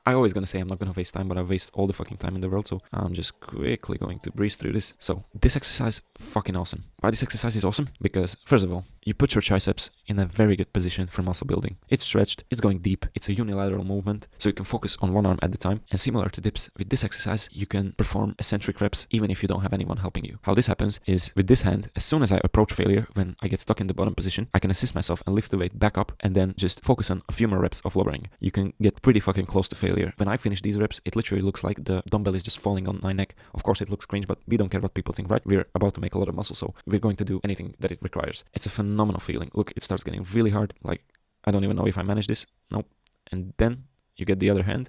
I always gonna say I'm not gonna waste time, but I waste all the fucking time in the world, so I'm just quickly going to breeze through this. So this exercise, fucking awesome. Why this exercise is awesome? Because first of all, you put your triceps in a very good position for muscle building. It's stretched, it's going deep, it's a unilateral movement, so you can focus on one arm at the time. And similar to dips, with this exercise, you can perform eccentric reps even if you don't have anyone helping you. How this happens is with this hand, as soon as I approach failure, when I get stuck in the bottom position, I can assist myself and lift the weight back up and then just focus on a few more reps of lowering. You can get pretty fucking close to failure. When I finish these reps, it literally looks like the dumbbell is just falling on my neck. Of course, it looks cringe, but we don't care what people think, right? We're about to make a lot of muscle, so we're going to do anything that it requires. It's a phenomenal feeling. Look, it starts getting really hard. Like, I don't even know if I manage this. Nope. And then you get the other hand,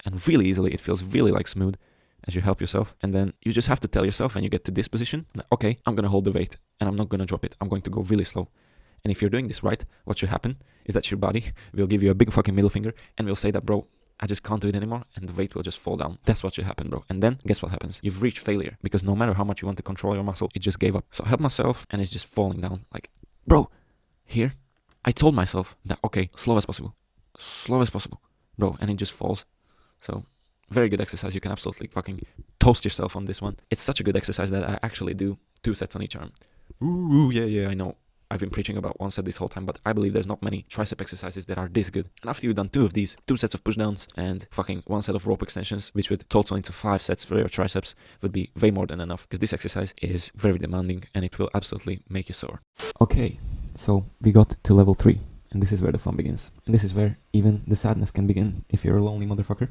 and really easily, it feels really like smooth as you help yourself. And then you just have to tell yourself when you get to this position, that, okay, I'm going to hold the weight and I'm not going to drop it. I'm going to go really slow. And if you're doing this right, what should happen is that your body will give you a big fucking middle finger and will say that, bro, I just can't do it anymore, and the weight will just fall down. That's what should happen, bro. And then guess what happens? You've reached failure, because no matter how much you want to control your muscle, it just gave up. So I help myself and it's just falling down. Like, bro, here, I told myself that, okay, slow as possible, bro, and it just falls. So very good exercise. You can absolutely fucking toast yourself on this one. It's such a good exercise that I actually do 2 sets on each arm. Ooh, yeah, I know. I've been preaching about 1 set this whole time, but I believe there's not many tricep exercises that are this good. And after you've done 2 of these, 2 sets of pushdowns and fucking 1 set of rope extensions, which would total into 5 sets for your triceps, would be way more than enough, because this exercise is very demanding and it will absolutely make you sore. Okay, so we got to level 3, and this is where the fun begins. And this is where even the sadness can begin if you're a lonely motherfucker.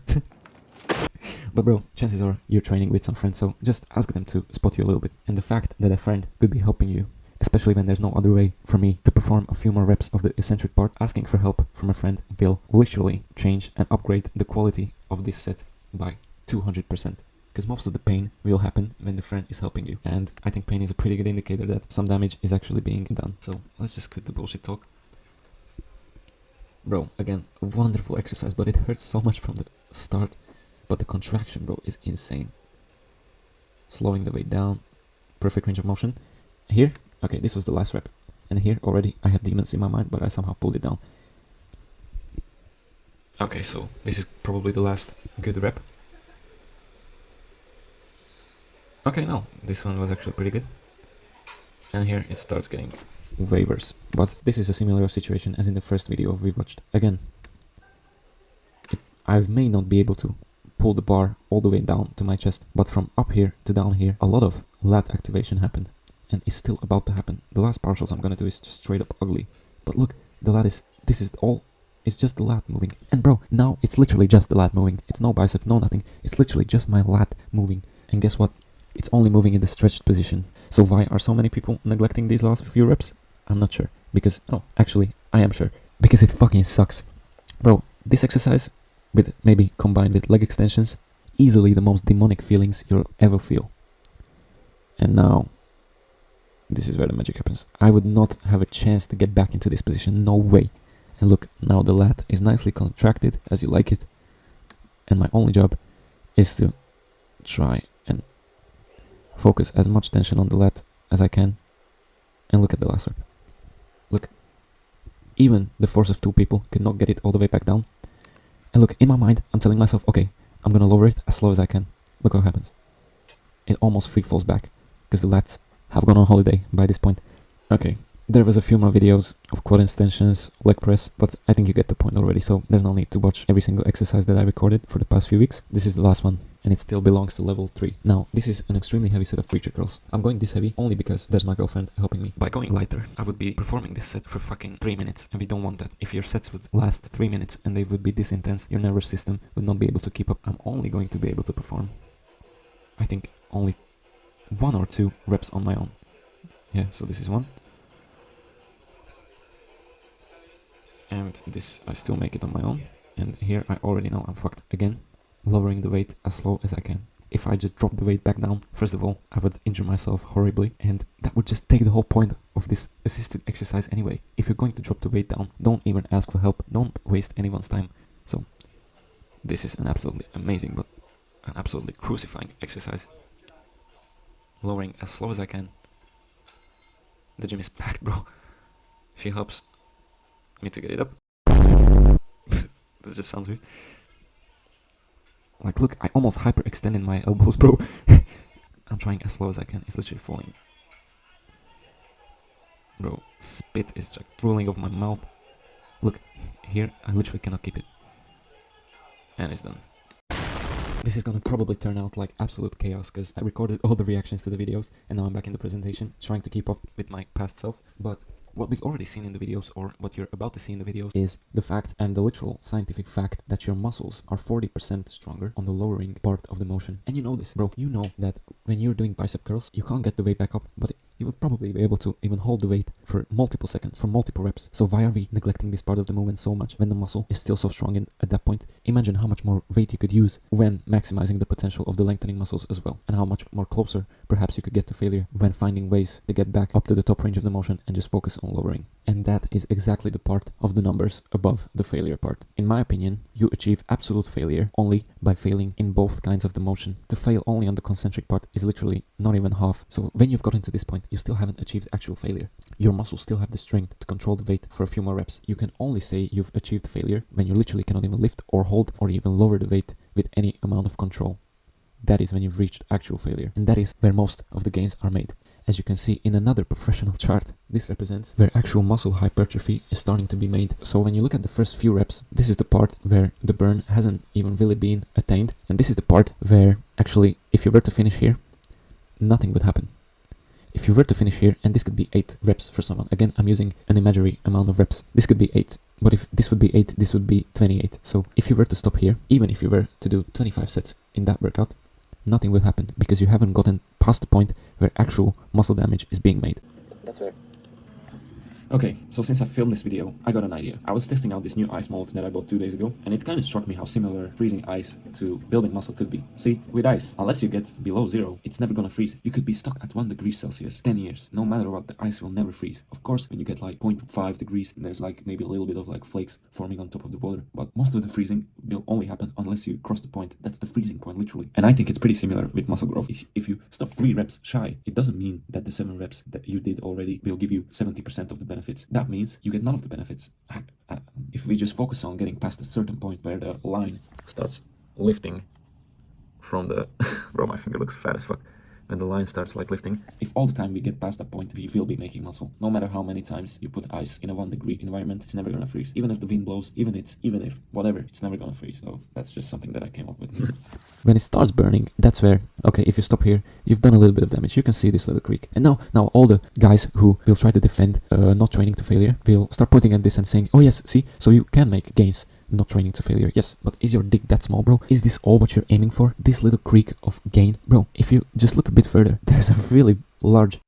But bro, chances are you're training with some friends, so just ask them to spot you a little bit. And the fact that a friend could be helping you, especially when there's no other way for me to perform a few more reps of the eccentric part, asking for help from a friend will literally change and upgrade the quality of this set by 200%. Because most of the pain will happen when the friend is helping you. And I think pain is a pretty good indicator that some damage is actually being done. So let's just quit the bullshit talk. Bro, again, a wonderful exercise, but it hurts so much from the start. But the contraction, bro, is insane. Slowing the weight down, perfect range of motion. Here, okay, this was the last rep. And here already I had demons in my mind, but I somehow pulled it down. Okay, so this is probably the last good rep. Okay, no, this one was actually pretty good. And here it starts getting way worse. But this is a similar situation as in the first video we watched. Again, I may not be able to pull the bar all the way down to my chest, but from up here to down here, a lot of lat activation happened. And it's still about to happen. The last partials I'm gonna do is just straight up ugly. But look, the lat is, this is all, it's just the lat moving. And bro, now it's literally just the lat moving. It's no bicep, no nothing. It's literally just my lat moving. And guess what? It's only moving in the stretched position. So why are so many people neglecting these last few reps? I'm not sure. Because, oh, actually, I am sure. Because it fucking sucks. Bro, this exercise, with maybe combined with leg extensions, easily the most demonic feelings you'll ever feel. And now, this is where the magic happens. I would not have a chance to get back into this position, no way. And look, now the lat is nicely contracted as you like it. And my only job is to try and focus as much tension on the lat as I can. And look at the last rep. Look, even the force of 2 people could not get it all the way back down. And look, in my mind, I'm telling myself, okay, I'm gonna lower it as slow as I can. Look what happens. It almost free falls back, because the lats have gone on holiday by this point. Okay, there was a few more videos of quad extensions, leg press, but I think you get the point already, so there's no need to watch every single exercise that I recorded for the past few weeks. This is the last one, and it still belongs to level 3. Now, this is an extremely heavy set of preacher curls. I'm going this heavy only because there's my girlfriend helping me. By going lighter, I would be performing this set for fucking 3 minutes, and we don't want that. If your sets would last 3 minutes and they would be this intense, your nervous system would not be able to keep up. I'm only going to be able to perform, I think, only 1 or 2 reps on my own. Yeah, so this is 1. And this, I still make it on my own. And here I already know I'm fucked. Again, lowering the weight as slow as I can. If I just drop the weight back down, first of all, I would injure myself horribly. And that would just take the whole point of this assisted exercise anyway. If you're going to drop the weight down, don't even ask for help. Don't waste anyone's time. So, this is an absolutely amazing, but an absolutely crucifying exercise. Lowering as slow as I can. The gym is packed, bro. She helps me to get it up. This just sounds weird. Like, look, I almost hyperextended my elbows, bro. I'm trying as slow as I can. It's literally falling. Bro, spit is like drooling over my mouth. Look, here, I literally cannot keep it. And it's done. This is gonna probably turn out like absolute chaos because I recorded all the reactions to the videos and now I'm back in the presentation trying to keep up with my past self. But what we've already seen in the videos, or what you're about to see in the videos, is the fact and the literal scientific fact that your muscles are 40% stronger on the lowering part of the motion. And you know this, bro. You know that when you're doing bicep curls, you can't get the weight back up, but you will probably be able to even hold the weight for multiple seconds, for multiple reps. So why are we neglecting this part of the movement so much when the muscle is still so strong at that point? Imagine how much more weight you could use when maximizing the potential of the lengthening muscles as well, and how much more closer perhaps you could get to failure when finding ways to get back up to the top range of the motion and just focus on lowering. And that is exactly the part of the numbers above the failure part. In my opinion, you achieve absolute failure only by failing in both kinds of the motion. To fail only on the concentric part is literally not even half. So when you've gotten to this point, you still haven't achieved actual failure. Your muscles still have the strength to control the weight for a few more reps. You can only say you've achieved failure when you literally cannot even lift or hold or even lower the weight with any amount of control. That is when you've reached actual failure, and that is where most of the gains are made. As you can see in another professional chart, this represents where actual muscle hypertrophy is starting to be made. So when you look at the first few reps, this is the part where the burn hasn't even really been attained, and this is the part where actually, if you were to finish here, nothing would happen. If you were to finish here, and this could be 8 reps for someone, again, I'm using an imaginary amount of reps, this could be 8, but if this would be 8, this would be 28. So if you were to stop here, even if you were to do 25 sets in that workout, nothing will happen because you haven't gotten past the point where actual muscle damage is being made. That's fair. Okay, so since I filmed this video, I got an idea. I was testing out this new ice mold that I bought 2 days ago, and it kind of struck me how similar freezing ice to building muscle could be. See, with ice, unless you get below 0, it's never gonna freeze. You could be stuck at 1 degree Celsius 10 years. No matter what, the ice will never freeze. Of course, when you get like 0.5 degrees, there's like maybe a little bit of like flakes forming on top of the water, but most of the freezing will only happen unless you cross the point. That's the freezing point, literally. And I think it's pretty similar with muscle growth. If you stop 3 reps shy, it doesn't mean that the 7 reps that you did already will give you 70% of the benefits. That means you get none of the benefits. If we just focus on getting past a certain point where the line starts lifting from the bro, my finger looks fat as fuck. When the line starts like lifting, if all the time we get past that point, we will be making muscle. No matter how many times you put ice in a 1 degree environment, it's never gonna freeze. Even if the wind blows, even if whatever, it's never gonna freeze. So that's just something that I came up with. When it starts burning, that's where, okay, if you stop here, you've done a little bit of damage. You can see this little creek. And now all the guys who will try to defend not training to failure will start putting at this and saying, oh yes, see, so you can make gains not training to failure. Yes, but is your dick that small, bro? Is this all what you're aiming for? This little creek of gain? Bro, if you just look a bit further, there's a really large...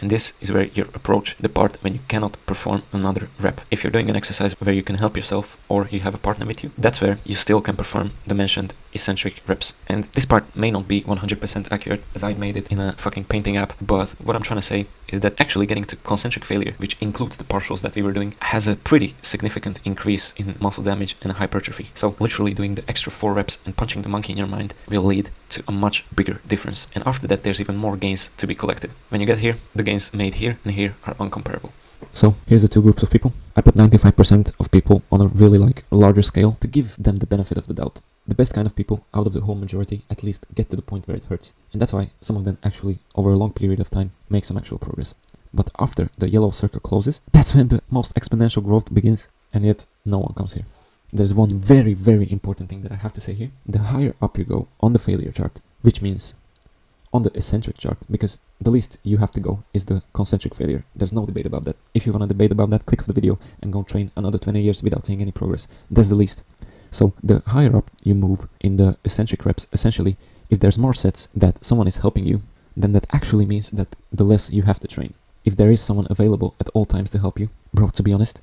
And this is where you approach the part when you cannot perform another rep. If you're doing an exercise where you can help yourself or you have a partner with you, that's where you still can perform the mentioned eccentric reps. And this part may not be 100% accurate as I made it in a fucking painting app, but what I'm trying to say is that actually getting to concentric failure, which includes the partials that we were doing, has a pretty significant increase in muscle damage and hypertrophy. So literally doing the extra 4 reps and punching the monkey in your mind will lead to a much bigger difference. And after that, there's even more gains to be collected. When you get here, the gains made here and here are uncomparable. So here's the 2 groups of people. I put 95% of people on a really like larger scale to give them the benefit of the doubt. The best kind of people out of the whole majority at least get to the point where it hurts. And that's why some of them actually over a long period of time make some actual progress. But after the yellow circle closes, that's when the most exponential growth begins. And yet no one comes here. There's one very, very important thing that I have to say here. The higher up you go on the failure chart, which means on the eccentric chart, because the least you have to go is the concentric failure. There's no debate about that. If you want to debate about that, click off the video and go train another 20 years without seeing any progress. That's the least. So the higher up you move in the eccentric reps, essentially, if there's more sets that someone is helping you, then that actually means that the less you have to train. If there is someone available at all times to help you, bro, to be honest,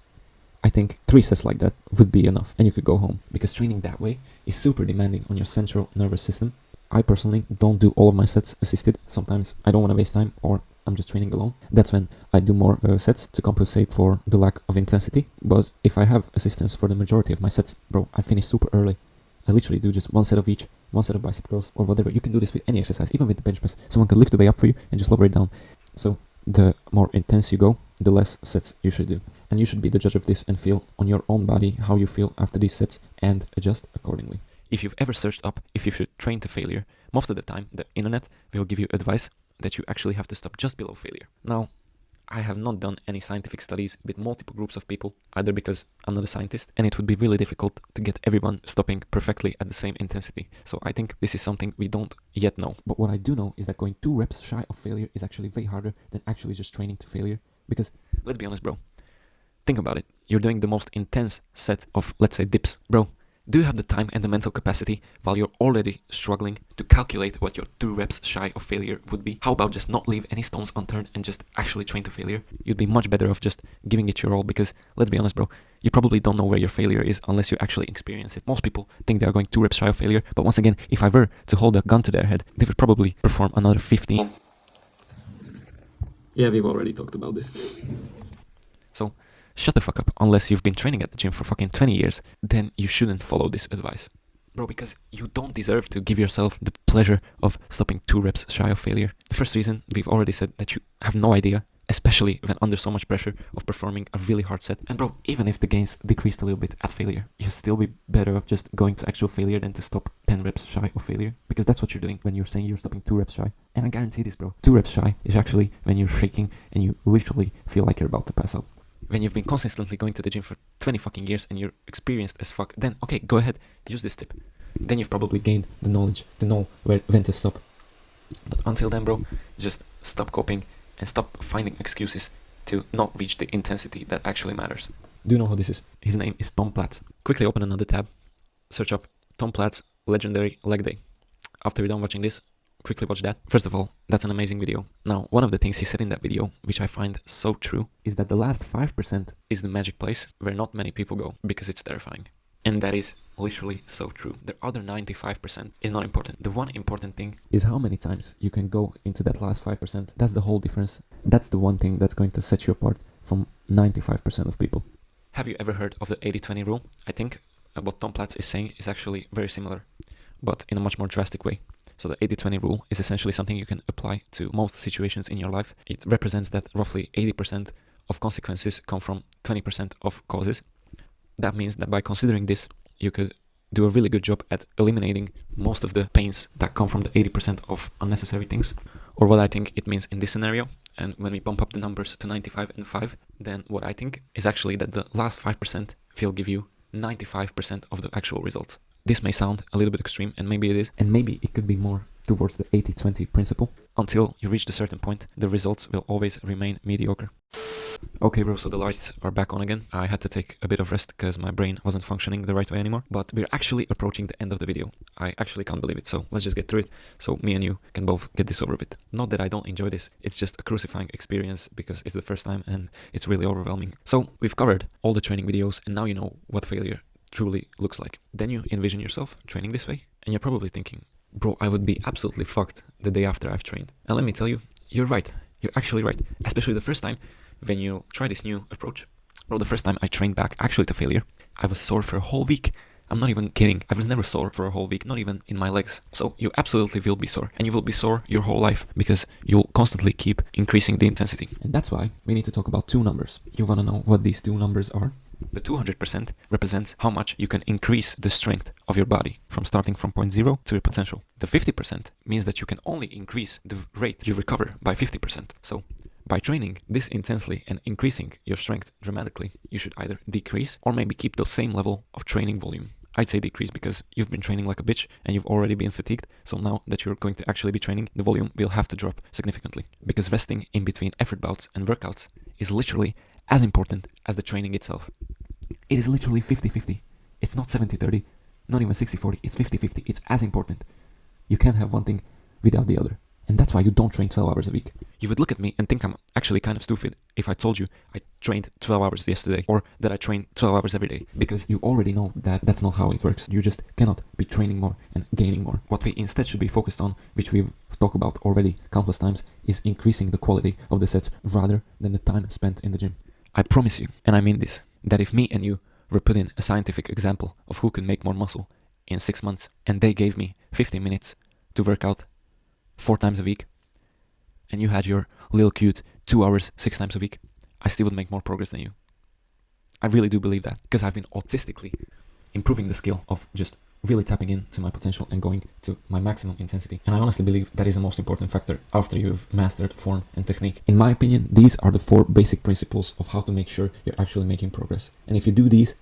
I think 3 sets like that would be enough and you could go home, because training that way is super demanding on your central nervous system. I personally don't do all of my sets assisted. Sometimes I don't want to waste time or I'm just training alone. That's when I do more sets to compensate for the lack of intensity. But if I have assistance for the majority of my sets, bro, I finish super early. I literally do just 1 set of each, 1 set of bicep curls or whatever. You can do this with any exercise, even with the bench press. Someone can lift the weight up for you and just lower it down. So the more intense you go, the less sets you should do. And you should be the judge of this and feel on your own body how you feel after these sets and adjust accordingly. If you've ever searched up if you should train to failure, most of the time the internet will give you advice that you actually have to stop just below failure. Now, I have not done any scientific studies with multiple groups of people, either because I'm not a scientist and it would be really difficult to get everyone stopping perfectly at the same intensity. So I think this is something we don't yet know. But what I do know is that going 2 reps shy of failure is actually way harder than actually just training to failure. Because, let's be honest, bro, think about it. You're doing the most intense set of, let's say, dips. Bro, do you have the time and the mental capacity while you're already struggling to calculate what your 2 reps shy of failure would be? How about just not leave any stones unturned and just actually train to failure? You'd be much better off just giving it your all because, let's be honest, bro, you probably don't know where your failure is unless you actually experience it. Most people think they are going 2 reps shy of failure, but once again, if I were to hold a gun to their head, they would probably perform another 15. Yeah, we've already talked about this. So, shut the fuck up. Unless you've been training at the gym for fucking 20 years, then you shouldn't follow this advice. Bro, because you don't deserve to give yourself the pleasure of stopping 2 reps shy of failure. The first reason, we've already said that you have no idea, especially when under so much pressure of performing a really hard set. And bro, even if the gains decreased a little bit at failure, you'll still be better off just going to actual failure than to stop 10 reps shy of failure. Because that's what you're doing when you're saying you're stopping 2 reps shy. And I guarantee this, bro, 2 reps shy is actually when you're shaking and you literally feel like you're about to pass out. When you've been consistently going to the gym for 20 fucking years and you're experienced as fuck, then okay, go ahead, use this tip. Then you've probably gained the knowledge to know when to stop. But until then, bro, just stop coping and stop finding excuses to not reach the intensity that actually matters. Do you know who this is? His name is Tom Platz. Quickly open another tab, search up Tom Platz legendary leg day. After you're done watching this, quickly watch that. First of all, that's an amazing video. Now, one of the things he said in that video, which I find so true, is that the last 5% is the magic place where not many people go because it's terrifying. And that is literally so true. The other 95% is not important. The one important thing is how many times you can go into that last 5%. That's the whole difference. That's the one thing that's going to set you apart from 95% of people. Have you ever heard of the 80-20 rule? I think what Tom Platz is saying is actually very similar, but in a much more drastic way. So the 80-20 rule is essentially something you can apply to most situations in your life. It represents that roughly 80% of consequences come from 20% of causes. That means that by considering this, you could do a really good job at eliminating most of the pains that come from the 80% of unnecessary things. Or what I think it means in this scenario, and when we bump up the numbers to 95 and 5, then what I think is actually that the last 5% will give you 95% of the actual results. This may sound a little bit extreme, and maybe it is, and maybe it could be more towards the 80-20 principle. Until you reach a certain point, the results will always remain mediocre. Okay, bro, so the lights are back on again. I had to take a bit of rest because my brain wasn't functioning the right way anymore, but we're actually approaching the end of the video. I actually can't believe it, so let's just get through it so me and you can both get this over with. Not that I don't enjoy this, it's just a crucifying experience because it's the first time and it's really overwhelming. So we've covered all the training videos and now you know what failure truly looks like. Then you envision yourself training this way and you're probably thinking, bro, I would be absolutely fucked the day after I've trained. And let me tell you, you're right. You're actually right. Especially the first time when you try this new approach. Bro, the first time I trained back actually to failure, I was sore for a whole week. I'm not even kidding. I was never sore for a whole week, not even in my legs. So you absolutely will be sore. And you will be sore your whole life because you'll constantly keep increasing the intensity. And that's why we need to talk about 2 numbers. You want to know what these 2 numbers are? The 200% represents how much you can increase the strength of your body from starting from point 0 to your potential. The 50% means that you can only increase the rate you recover by 50%. So by training this intensely and increasing your strength dramatically, you should either decrease or maybe keep the same level of training volume. I'd say decrease because you've been training like a bitch and you've already been fatigued. So now that you're going to actually be training, the volume will have to drop significantly because resting in between effort bouts and workouts is literally as important as the training itself. It is literally 50-50. It's not 70-30, not even 60-40. It's 50-50. It's as important. You can't have one thing without the other. And that's why you don't train 12 hours a week. You would look at me and think I'm actually kind of stupid if I told you I trained 12 hours yesterday or that I train 12 hours every day. Because you already know that that's not how it works. You just cannot be training more and gaining more. What we instead should be focused on, which we've talked about already countless times, is increasing the quality of the sets rather than the time spent in the gym. I promise you, and I mean this, that if me and you were put in a scientific example of who can make more muscle in 6 months and they gave me 15 minutes to work out 4 times a week and you had your little cute 2 hours 6 times a week, I still would make more progress than you. I really do believe that, because I've been autistically improving the skill of just really tapping into my potential and going to my maximum intensity. And I honestly believe that is the most important factor after you've mastered form and technique. In my opinion, these are the 4 basic principles of how to make sure you're actually making progress. And if you do these,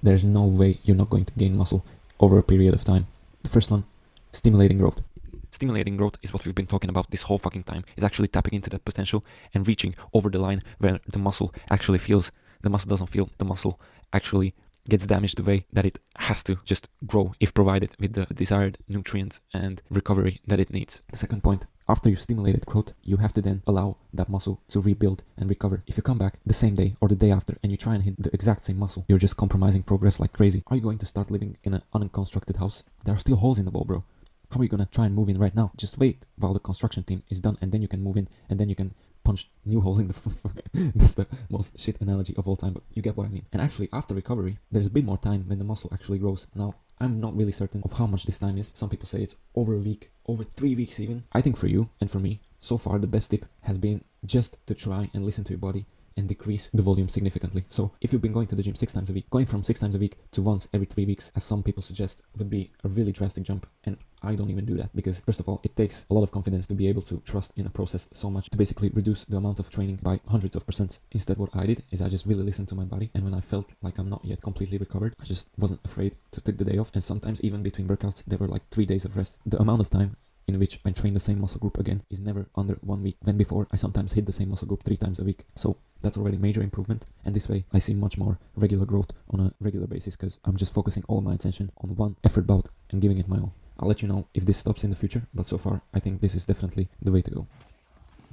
there's no way you're not going to gain muscle over a period of time. The first one, stimulating growth. Stimulating growth is what we've been talking about this whole fucking time. Is actually tapping into that potential and reaching over the line where the muscle actually feels. The muscle doesn't feel. The muscle actually gets damaged the way that it has to just grow if provided with the desired nutrients and recovery that it needs. The second point, after you've stimulated growth, you have to then allow that muscle to rebuild and recover. If you come back the same day or the day after and you try and hit the exact same muscle, you're just compromising progress like crazy. Are you going to start living in an unconstructed house? There are still holes in the wall, bro. How are you gonna try and move in right now? Just wait while the construction team is done, and then you can move in, and then you can punch new holes in the that's the most shit analogy of all time, but you get what I mean. And actually, after recovery, there's a bit more time when the muscle actually grows. Now, I'm not really certain of how much this time is. Some people say it's over a week, over 3 weeks even. I think for you and for me, so far the best tip has been just to try and listen to your body and decrease the volume significantly. So if you've been going to the gym 6 times a week, going from 6 times a week to once every 3 weeks, as some people suggest, would be a really drastic jump. And I don't even do that, because first of all, it takes a lot of confidence to be able to trust in a process so much to basically reduce the amount of training by hundreds of percents. Instead, what I did is I just really listened to my body, and when I felt like I'm not yet completely recovered, I just wasn't afraid to take the day off. And sometimes even between workouts, there were like 3 days of rest. The amount of time in which I train the same muscle group again is never under 1 week. When before, I sometimes hit the same muscle group 3 times a week. So that's already major improvement. And this way, I see much more regular growth on a regular basis, because I'm just focusing all my attention on one effort bout and giving it my all. I'll let you know if this stops in the future, but so far, I think this is definitely the way to go.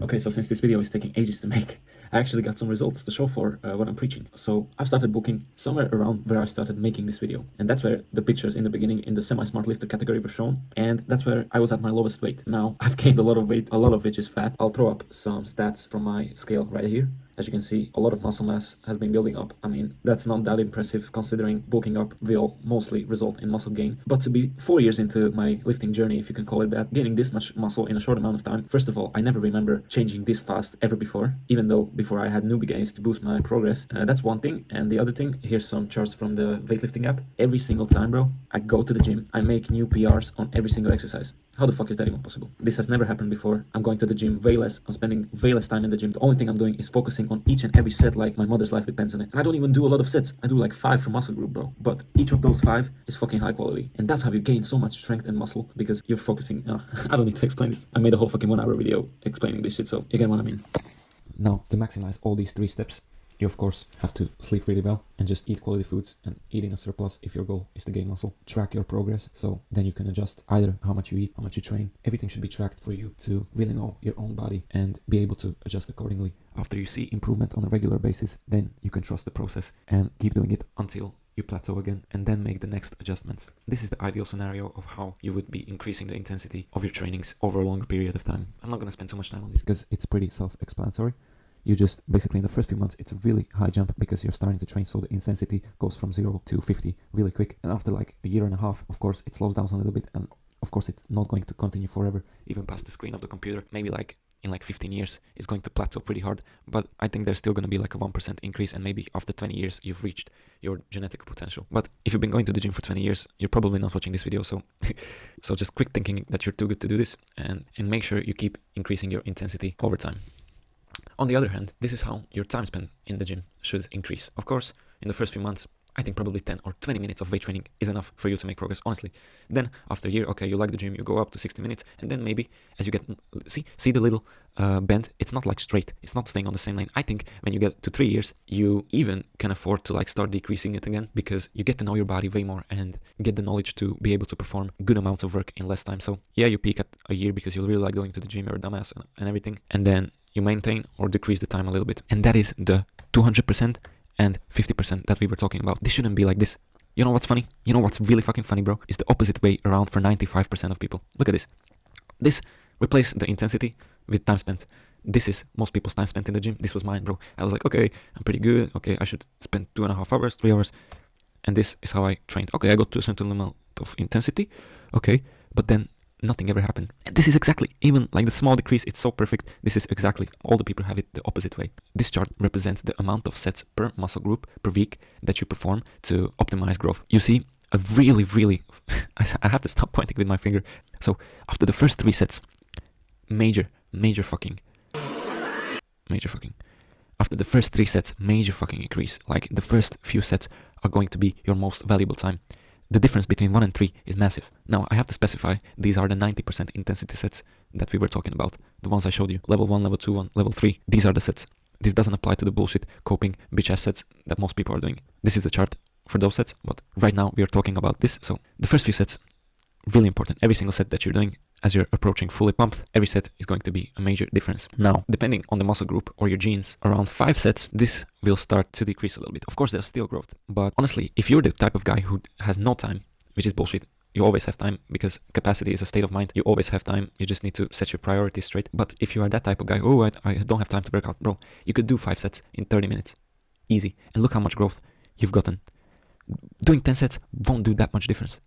Okay, so since this video is taking ages to make, I actually got some results to show for what I'm preaching. So I've started booking somewhere around where I started making this video. And that's where the pictures in the beginning in the semi-smart lifter category were shown. And that's where I was at my lowest weight. Now I've gained a lot of weight, a lot of which is fat. I'll throw up some stats from my scale right here. As you can see, a lot of muscle mass has been building up. I mean, that's not that impressive considering bulking up will mostly result in muscle gain. But to be 4 years into my lifting journey, if you can call it that, gaining this much muscle in a short amount of time, first of all, I never remember changing this fast ever before, even though before I had newbie gains to boost my progress. That's one thing. And the other thing, here's some charts from the weightlifting app. Every single time, bro, I go to the gym, I make new PRs on every single exercise. How the fuck is that even possible? This has never happened before. I'm going to the gym way less. I'm spending way less time in the gym. The only thing I'm doing is focusing on each and every set like my mother's life depends on it. And I don't even do a lot of sets. I do like 5 for muscle group, bro. But each of those 5 is fucking high quality. And that's how you gain so much strength and muscle, because you're focusing. I don't need to explain this. I made a whole fucking 1 hour video explaining this shit, so you get what I mean. Now, to maximize all these 3 steps, you of course have to sleep really well and just eat quality foods and eat in a surplus if your goal is to gain muscle. Track your progress, so then you can adjust either how much you eat, how much you train. Everything should be tracked for you to really know your own body and be able to adjust accordingly. After you see improvement on a regular basis, then you can trust the process and keep doing it until you plateau again, and then make the next adjustments. This is the ideal scenario of how you would be increasing the intensity of your trainings over a longer period of time. I'm not going to spend too much time on this because it's pretty self-explanatory. You just, basically in the first few months, it's a really high jump because you're starting to train, so the intensity goes from 0 to 50 really quick. And after like a year and a half, of course, it slows down a little bit, and of course, it's not going to continue forever, even past the screen of the computer. Maybe like in like 15 years, it's going to plateau pretty hard, but I think there's still going to be like a 1% increase, and maybe after 20 years, you've reached your genetic potential. But if you've been going to the gym for 20 years, you're probably not watching this video, so so just quick thinking that you're too good to do this, and make sure you keep increasing your intensity over time. On the other hand, this is how your time spent in the gym should increase. Of course, in the first few months, I think probably 10 or 20 minutes of weight training is enough for you to make progress, honestly. Then after a year, okay, you like the gym, you go up to 60 minutes, and then maybe as you get, see the little bend, it's not like straight, it's not staying on the same line. I think when you get to 3 years, you even can afford to like start decreasing it again, because you get to know your body way more and get the knowledge to be able to perform good amounts of work in less time. So yeah, you peak at a year because you really like going to the gym, you're a dumbass and everything, and then you maintain or decrease the time a little bit. And that is the 200% and 50% that we were talking about. This shouldn't be like this. You know what's funny? You know what's really fucking funny, bro? Is the opposite way around for 95% of people. Look at this. This replace the intensity with time spent. This is most people's time spent in the gym. This was mine, bro. I was like, okay, I'm pretty good. Okay, I should spend 2.5 hours, 3 hours. And this is how I trained. Okay, I got to a certain amount of intensity. Okay, but then nothing ever happened. And this is exactly, even like the small decrease, it's so perfect. This is exactly, all the people have it the opposite way. This chart represents the amount of sets per muscle group per week that you perform to optimize growth. You see a really, I have to stop pointing with my finger. So after the first 3 sets, major fucking. After the first 3 sets, major fucking increase. Like the first few sets are going to be your most valuable time. The difference between 1 and 3 is massive. Now I have to specify these are the 90% intensity sets that we were talking about. The ones I showed you. Level 1, level 2, level 3. These are the sets. This doesn't apply to the bullshit coping bitch ass sets that most people are doing. This is the chart for those sets, but right now we are talking about this. So the first few sets, really important. Every single set that you're doing as you're approaching fully pumped, every set is going to be a major difference. Now, depending on the muscle group or your genes, around 5 sets, this will start to decrease a little bit. Of course, there's still growth. But honestly, if you're the type of guy who has no time, which is bullshit, you always have time because capacity is a state of mind. You always have time. You just need to set your priorities straight. But if you are that type of guy, oh, I don't have time to work out, bro, you could do 5 sets in 30 minutes. Easy. And look how much growth you've gotten. Doing 10 sets won't do that much difference.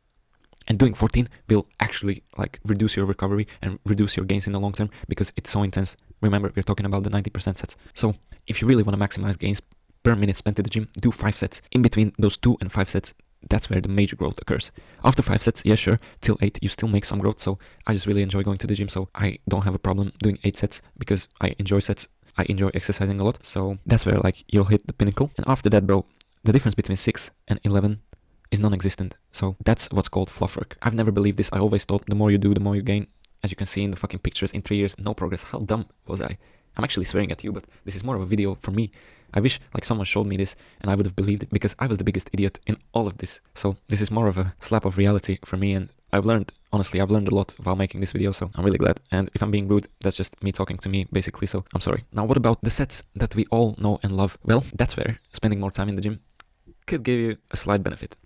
And doing 14 will actually like reduce your recovery and reduce your gains in the long term because it's so intense. Remember, we're talking about the 90% sets. So if you really want to maximize gains per minute spent at the gym, do 5 sets. In between those 2 and 5 sets, that's where the major growth occurs. After 5 sets, yeah, sure, till 8, you still make some growth. So I just really enjoy going to the gym. So I don't have a problem doing 8 sets because I enjoy sets. I enjoy exercising a lot. So that's where like you'll hit the pinnacle. And after that, bro, the difference between 6 and 11 is non-existent. So that's what's called fluff work. I've never believed this. I always thought the more you do, the more you gain. As you can see in the fucking pictures, in 3 years, no progress. How dumb was I? I'm actually swearing at you, but this is more of a video for me. I wish like someone showed me this and I would have believed it because I was the biggest idiot in all of this. So this is more of a slap of reality for me, and I've learned a lot while making this video, so I'm really glad. And if I'm being rude, that's just me talking to me basically, so I'm sorry. Now what about the sets that we all know and love? Well, that's where spending more time in the gym could give you a slight benefit.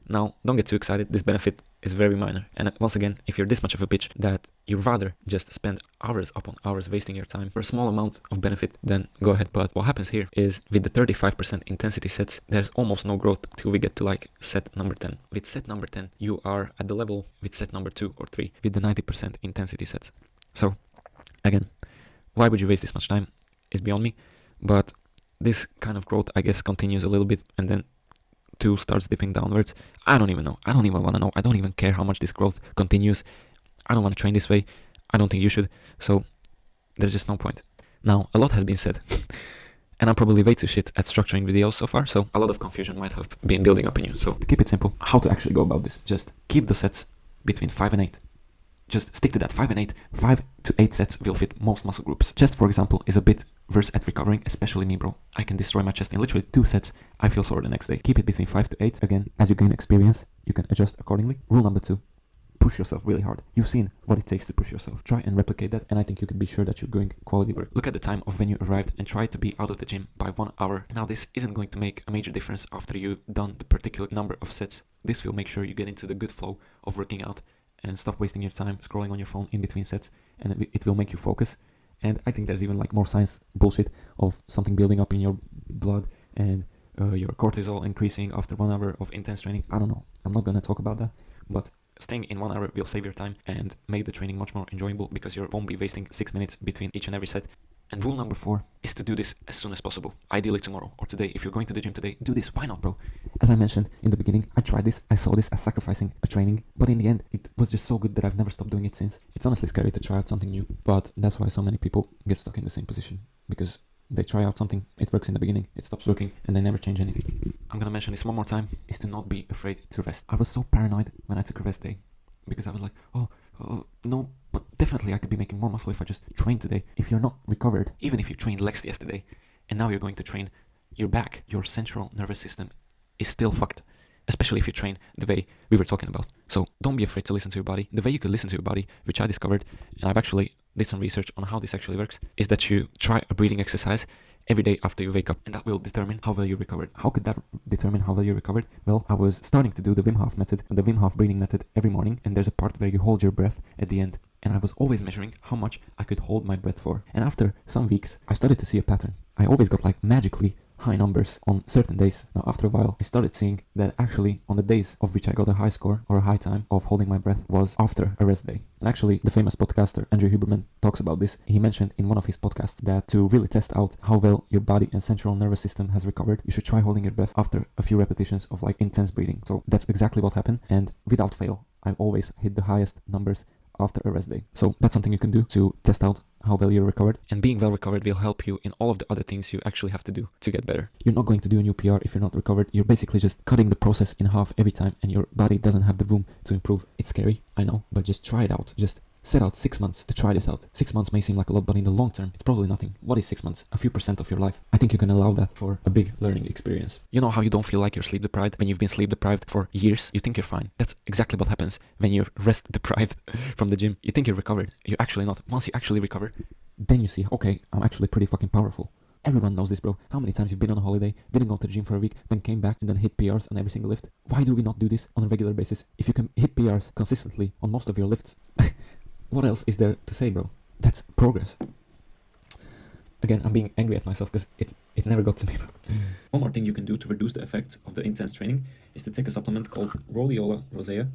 Now, don't get too excited, this benefit is very minor. And once again, if you're this much of a bitch that you'd rather just spend hours upon hours wasting your time for a small amount of benefit, then go ahead. But what happens here is with the 35% intensity sets, there's almost no growth till we get to like set number 10. With set number 10, you are at the level with set number 2 or 3 with the 90% intensity sets. So, again, why would you waste this much time is beyond me. But this kind of growth, I guess, continues a little bit and then 2 starts dipping downwards. I don't even know. I don't even want to know. I don't even care how much this growth continues. I don't want to train this way. I don't think you should. So there's just no point. Now, a lot has been said. And I'm probably way too shit at structuring videos so far. So a lot of confusion might have been building up in you. So to keep it simple, how to actually go about this. Just keep the sets between 5 and 8. Just stick to that, 5 and 8. 5 to 8 sets will fit most muscle groups. Chest, for example, is a bit worse at recovering, especially me, bro. I can destroy my chest in literally 2 sets. I feel sore the next day. Keep it between 5 to 8. Again, as you gain experience, you can adjust accordingly. Rule number 2, push yourself really hard. You've seen what it takes to push yourself. Try and replicate that, and I think you can be sure that you're doing quality work. Look at the time of when you arrived and try to be out of the gym by 1 hour. Now, this isn't going to make a major difference after you've done the particular number of sets. This will make sure you get into the good flow of working out and stop wasting your time scrolling on your phone in between sets, and it will make you focus. And I think there's even like more science bullshit of something building up in your blood and your cortisol increasing after 1 hour of intense training. I don't know. I'm not going to talk about that, but staying in 1 hour will save your time and make the training much more enjoyable because you won't be wasting 6 minutes between each and every set. And rule number 4 is to do this as soon as possible. Ideally tomorrow or today. If you're going to the gym today, do this. Why not, bro? As I mentioned in the beginning, I tried this. I saw this as sacrificing a training. But in the end, it was just so good that I've never stopped doing it since. It's honestly scary to try out something new. But that's why so many people get stuck in the same position. Because they try out something, it works in the beginning, it stops working, and they never change anything. I'm gonna mention this one more time, is to not be afraid to rest. I was so paranoid when I took a rest day. Because I was like, no, but definitely I could be making more muscle if I just train today. If you're not recovered, even if you trained legs yesterday, and now you're going to train your back, your central nervous system is still fucked. Especially if you train the way we were talking about. So don't be afraid to listen to your body. The way you could listen to your body, which I discovered, and I've actually did some research on how this actually works, is that you try a breathing exercise every day after you wake up, and that will determine how well you recovered. How could that determine how well you recovered? Well, I was starting to do the Wim Hof method, the Wim Hof breathing method every morning, and there's a part where you hold your breath at the end. And I was always measuring how much I could hold my breath for. And after some weeks, I started to see a pattern. I always got like magically high numbers on certain days. Now after a while I started seeing that actually on the days of which I got a high score or a high time of holding my breath was after a rest day. And actually the famous podcaster Andrew Huberman talks about this. He mentioned in one of his podcasts that to really test out how well your body and central nervous system has recovered, you should try holding your breath after a few repetitions of like intense breathing. So that's exactly what happened, and without fail I always hit the highest numbers after a rest day. So that's something you can do to test out how well you're recovered. And being well recovered will help you in all of the other things you actually have to do to get better. You're not going to do a new PR if you're not recovered. You're basically just cutting the process in half every time, and your body doesn't have the room to improve. It's scary, I know, but just try it out. Just set out 6 months to try this out. 6 months may seem like a lot, but in the long term, it's probably nothing. What is 6 months? A few % of your life. I think you can allow that for a big learning experience. You know how you don't feel like you're sleep deprived when you've been sleep deprived for years? You think you're fine. That's exactly what happens when you're rest deprived from the gym. You think you're recovered. You're actually not. Once you actually recover, then you see, okay, I'm actually pretty fucking powerful. Everyone knows this, bro. How many times you've been on a holiday, didn't go to the gym for a week, then came back and then hit PRs on every single lift? Why do we not do this on a regular basis? If you can hit PRs consistently on most of your lifts, what else is there to say, bro? That's progress. Again, I'm being angry at myself because it never got to me. One more thing you can do to reduce the effects of the intense training is to take a supplement called Rhodiola rosea,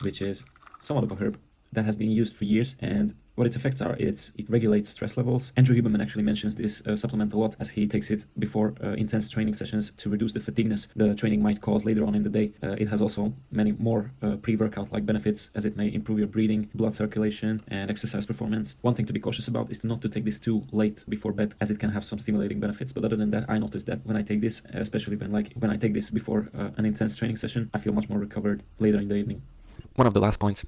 which is somewhat of a herb that has been used for years, and what its effects are, it regulates stress levels. Andrew Huberman actually mentions this supplement a lot, as he takes it before intense training sessions to reduce the fatigueness the training might cause later on in the day. It has also many more pre-workout like benefits, as it may improve your breathing, blood circulation, and exercise performance. One thing to be cautious about is not to take this too late before bed, as it can have some stimulating benefits. But other than that, I noticed that when I take this, especially when I take this before an intense training session, I feel much more recovered later in the evening. One of the last points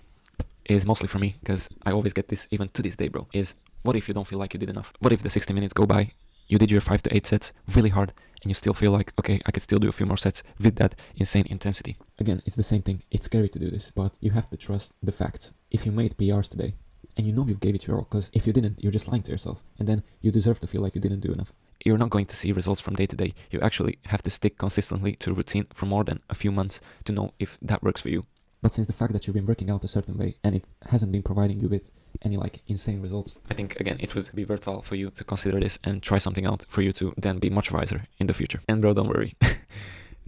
is mostly for me, because I always get this even to this day, bro, is what if you don't feel like you did enough? What if the 60 minutes go by, you did your 5 to 8 sets really hard, and you still feel like, okay, I could still do a few more sets with that insane intensity? Again, it's the same thing. It's scary to do this, but you have to trust the facts. If you made PRs today, and you know you gave it your all, because if you didn't, you're just lying to yourself, and then you deserve to feel like you didn't do enough. You're not going to see results from day to day. You actually have to stick consistently to a routine for more than a few months to know if that works for you. But since the fact that you've been working out a certain way and it hasn't been providing you with any like insane results, I think again it would be worthwhile for you to consider this and try something out for you to then be much wiser in the future. And bro, don't worry.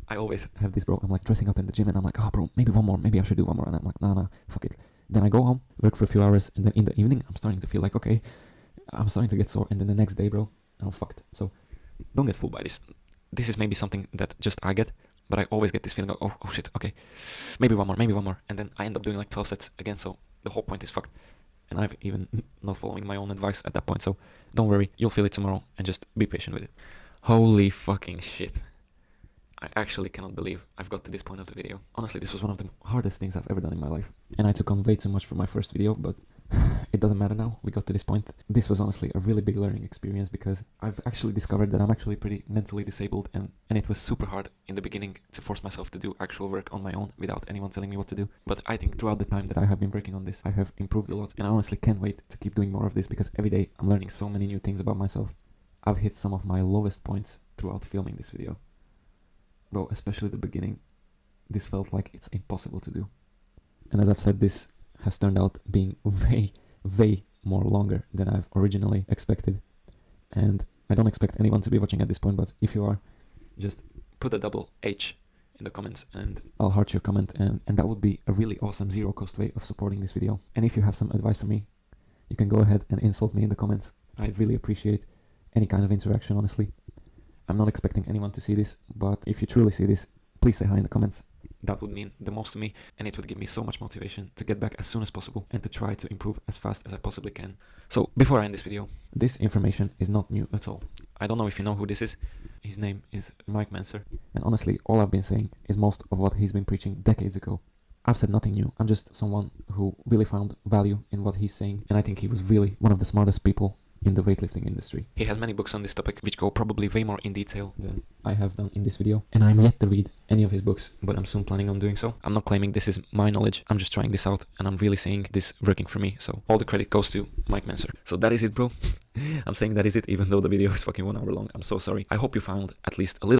I always have this, bro. I'm like dressing up in the gym and I'm like, oh bro, maybe one more, maybe I should do one more. And I'm like, nah, fuck it. Then I go home, work for a few hours, and then in the evening I'm starting to feel like, okay, I'm starting to get sore, and then the next day, bro, I'm fucked. So don't get fooled by this. This is maybe something that just I get, but I always get this feeling of, oh shit, okay, maybe one more, and then I end up doing like 12 sets again, so the whole point is fucked. And I've even not following my own advice at that point, so don't worry, you'll feel it tomorrow, and just be patient with it. Holy fucking shit. I actually cannot believe I've got to this point of the video. Honestly, this was one of the hardest things I've ever done in my life. And I took on way too much for my first video, but it doesn't matter now. We got to this point. This was honestly a really big learning experience, because I've actually discovered that I'm actually pretty mentally disabled, and it was super hard in the beginning to force myself to do actual work on my own without anyone telling me what to do. But I think throughout the time that I have been working on this, I have improved a lot, and I honestly can't wait to keep doing more of this, because every day I'm learning so many new things about myself. I've hit some of my lowest points throughout filming this video. Bro, especially the beginning, this felt like it's impossible to do. And as I've said, this has turned out being way more longer than I've originally expected. And I don't expect anyone to be watching at this point, but if you are, just put a double H in the comments and I'll heart your comment, and that would be a really awesome zero cost way of supporting this video. And if you have some advice for me, you can go ahead and insult me in the comments. I'd really appreciate any kind of interaction, honestly. I'm not expecting anyone to see this, but if you truly see this, please say hi in the comments. That would mean the most to me, and it would give me so much motivation to get back as soon as possible and to try to improve as fast as I possibly can. So before I end this video, this information is not new at all. I don't know if you know who this is. His name is Mike Manser, and honestly, all I've been saying is most of what he's been preaching decades ago. I've said nothing new. I'm just someone who really found value in what he's saying, and I think he was really one of the smartest people in the weightlifting industry. He has many books on this topic, which go probably way more in detail than I have done in this video, and I'm yet to read any of his books, but I'm soon planning on doing so. I'm not claiming this is my knowledge, I'm just trying this out, and I'm really seeing this working for me, so all the credit goes to Mike Manser. So that is it, bro. I'm saying that is it, even though the video is fucking 1 hour long. I'm so sorry. I hope you found at least a little